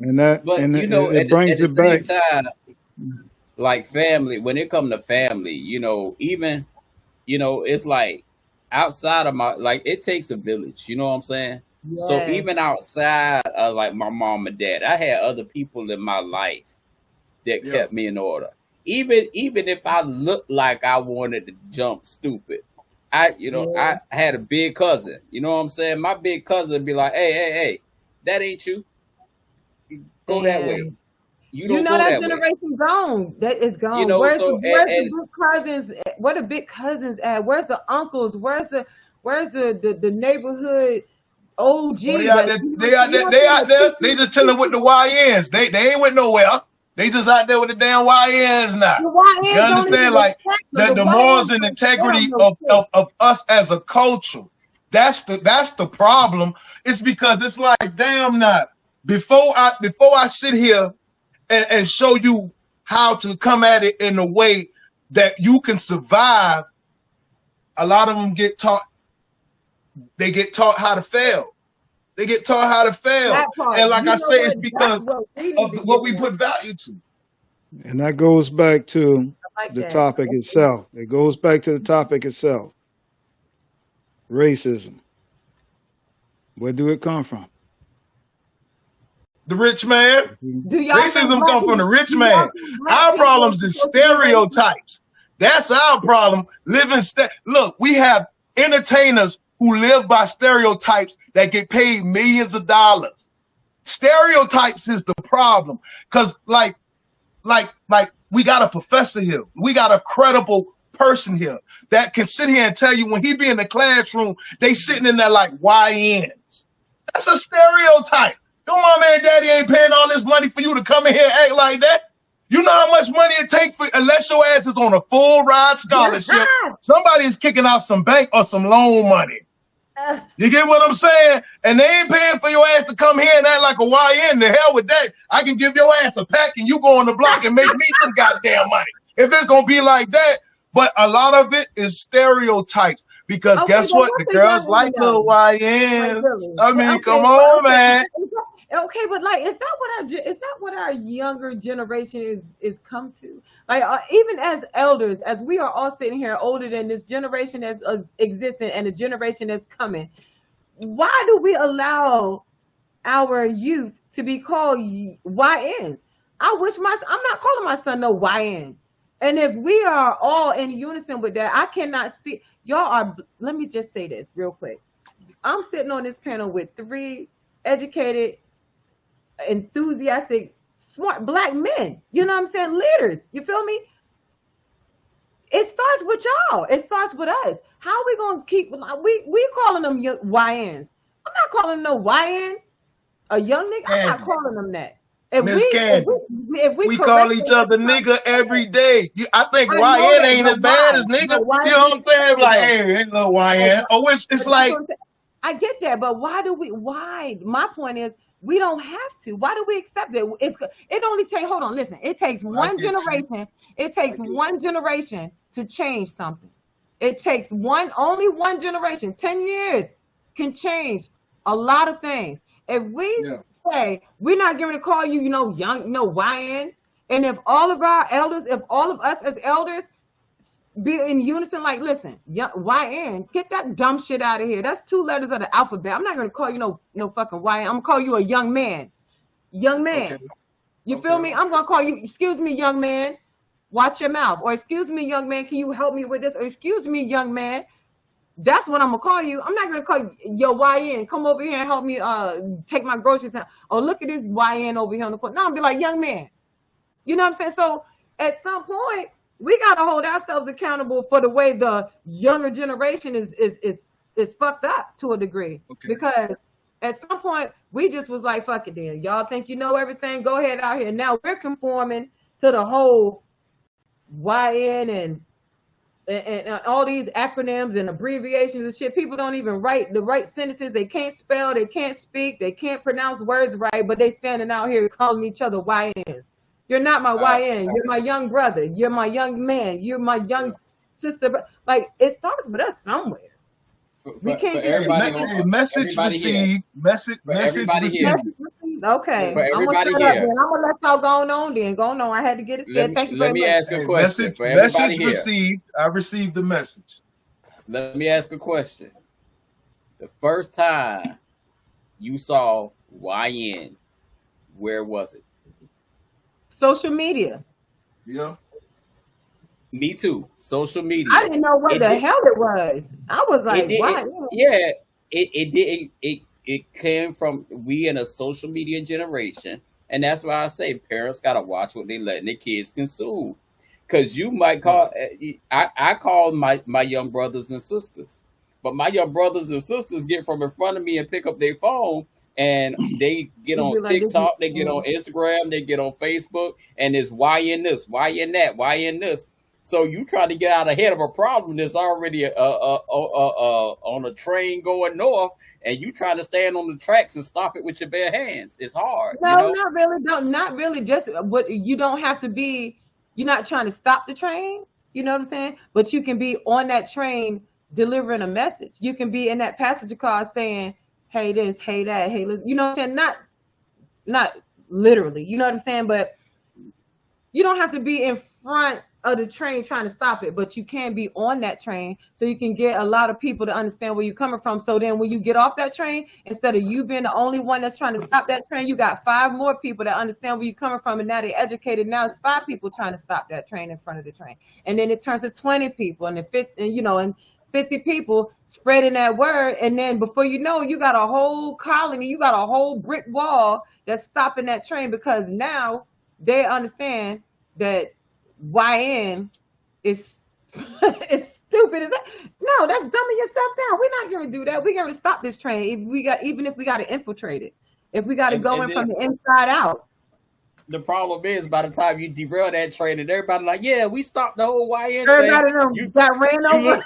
And that, but and you know, it brings it back. Time, like family, when it comes to family, you know, even, you know, it's like outside of like it takes a village, you know what I'm saying? Yes. So even outside of like my mom and dad, I had other people in my life that kept me in order. Even if I looked like I wanted to jump stupid, I had a big cousin, you know what I'm saying? My big cousin would be like, hey, that ain't you. Go that way. You know that generation gone. That is gone. You know, where's the big cousins? Where the big cousins at? Where's the uncles? Where's the neighborhood OG? Well, they out there. They just chilling with the YNs. They ain't went nowhere. They just out there with the damn YNs now. You understand? Like the morals and integrity of us as a culture. That's the problem. It's because it's like, damn, not before I sit here and show you how to come at it in a way that you can survive. A lot of them get taught. They get taught how to fail. They get taught how to fail. And like I say, it's because of what we put value to. And that goes back to the topic itself. It goes back to the topic itself. Racism. Where do it come from? The rich man. Racism comes from the rich man. Our problems is stereotypes. That's our problem. Look, we have entertainers who live by stereotypes that get paid millions of dollars. Stereotypes is the problem. Because like we got a professor here. We got a credible person here that can sit here and tell you when he be in the classroom, they sitting in there like YNs. That's a stereotype. Your mama and daddy ain't paying all this money for you to come in here and act like that. You know how much money it takes unless your ass is on a full ride scholarship. Somebody is kicking out some bank or some loan money. You get what I'm saying? And they ain't paying for your ass to come here and act like a YN. The hell with that. I can give your ass a pack and you go on the block and make me some goddamn money. If it's going to be like that. But a lot of it is stereotypes. Because guess what? The girls like little YNs. I mean, come on, man. Okay, but like, is that what our younger generation is come to? Like, even as elders, as we are all sitting here older than this generation that's existing and the generation that's coming, why do we allow our youth to be called YNs? I'm not calling my son no YN. And if we are all in unison with that, I cannot see let me just say this real quick. I'm sitting on this panel with 3 educated, enthusiastic, smart black men. You know what I'm saying? Leaders. You feel me? It starts with y'all. It starts with us. How are we gonna keep? We calling them YNs. I'm not calling them no YN. A young nigga. I'm not calling them that. If we call each other nigga every day. I think YN ain't as bad as nigga. You know what I'm saying? Like, hey, ain't no YN. Oh, it's like. I get that, but why? My point is, we don't have to. Why do we accept it? It only takes, hold on, listen. It takes one generation. It takes one generation to change something. It takes only one generation. 10 years can change a lot of things. If we say we're not going to call you, young, YN, and if all of our elders, if all of us as elders be in unison, like, listen, YN, get that dumb shit out of here. That's 2 letters of the alphabet. I'm not going to call you no fucking YN. I'm going to call you a young man. Young man. Okay. You feel me? I'm gonna call you, excuse me, young man, watch your mouth. Or excuse me, young man, can you help me with this? Or excuse me, young man. That's what I'm gonna call you. I'm not gonna call you, yo, YN, come over here and help me take my groceries out. Oh, look at this YN over here on the corner. No, I'll be like, young man. You know what I'm saying? So at some point, we gotta hold ourselves accountable for the way the younger generation is fucked up to a degree. Okay. Because at some point we just was like, fuck it then. Y'all think you know everything, go ahead out here. Now we're conforming to the whole YN and all these acronyms and abbreviations and shit. People don't even write the right sentences. They can't spell, they can't speak, they can't pronounce words right, but they standing out here calling each other YNs. You're not my YN. You're my young brother. You're my young man. You're my young sister. Like, it starts with us somewhere. We can't just message received. Message received. Okay. For I'm gonna everybody shut up here. then. I'm gonna let y'all go on then. Go on. I had to get it said. Thank you very Let me much. ask a question. Message, For everybody message here. received. I received the message. Let me ask a question. The first time you saw YN, where was it? Social media. Yeah. Me too. Social media. I didn't know what the hell it was. I was like, why? It came from, we in a social media generation, and that's why I say parents gotta watch what they letting their kids consume. Because you might call, I call my young brothers and sisters, but my young brothers and sisters get from in front of me and pick up their phone, and they get on TikTok, they get on Instagram, they get on Facebook, and it's YN this, YN that, YN this. So you try to get out ahead of a problem that's already on a train going north, and you try to stand on the tracks and stop it with your bare hands. It's hard. No, you know? not really. Not really. Just what you don't have to be. You're not trying to stop the train. You know what I'm saying? But you can be on that train delivering a message. You can be in that passenger car saying, "Hey this, hey that, hey listen." You know what I'm saying? Not literally. You know what I'm saying? But you don't have to be in front of the train trying to stop it, but you can be on that train so you can get a lot of people to understand where you're coming from. So then when you get off that train, instead of you being the only one that's trying to stop that train, you got 5 more people that understand where you're coming from, and now they're educated. Now it's 5 people trying to stop that train in front of the train, and then it turns to 20 people, and then 50, and 50 people spreading that word, and then before you know, you got a whole colony, you got a whole brick wall that's stopping that train, because now they understand that YN is it's stupid. Is that? No, that's dumbing yourself down. We're not going to do that. We're going to stop this train even if we got to infiltrate it, if we got to go in from the inside out. The problem is, by the time you derail that train, and everybody like, yeah, we stopped the whole YN Everybody thing. got ran over.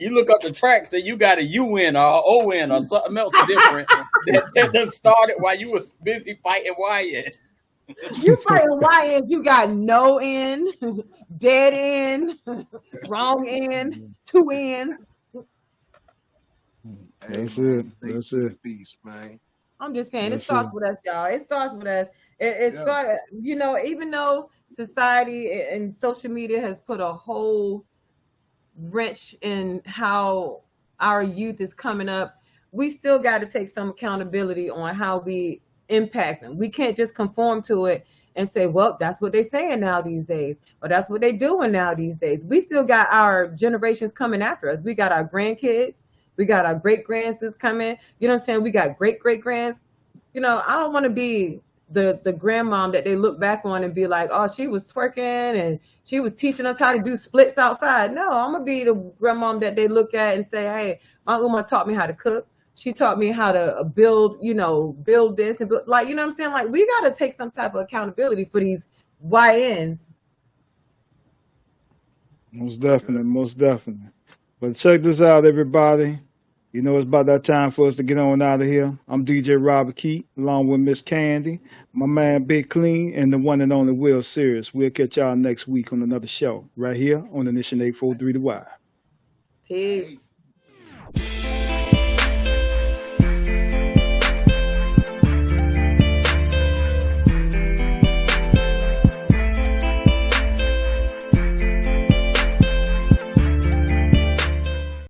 You look up the tracks, and you got a UN or a ON or something else different that started while you was busy fighting YN. You fighting YNs, you got no end, dead end, wrong end, 2 ends. That's it. Peace, man. I'm just saying, it starts with us, y'all. It starts with us. It started, even though society and social media has put a whole wrench in how our youth is coming up, we still got to take some accountability on how we impact them. We can't just conform to it and say, well, that's what they're saying now these days, or that's what they're doing now these days. We still got our generations coming after us. We got our grandkids. We got our great-grands coming. You know what I'm saying? We got great-great-grands. I don't want to be the grandmom that they look back on and be like, oh, she was twerking and she was teaching us how to do splits outside. No, I'm going to be the grandmom that they look at and say, hey, my Uma taught me how to cook. She taught me how to build this and build, like, you know what I'm saying? Like, we got to take some type of accountability for these YNs. Most definitely. But check this out, everybody. It's about that time for us to get on out of here. I'm DJ Robert Keat, along with Miss Candy, my man Big Clean, and the one and only Will Serious. We'll catch y'all next week on another show right here on the Nation 843 The Y. Peace.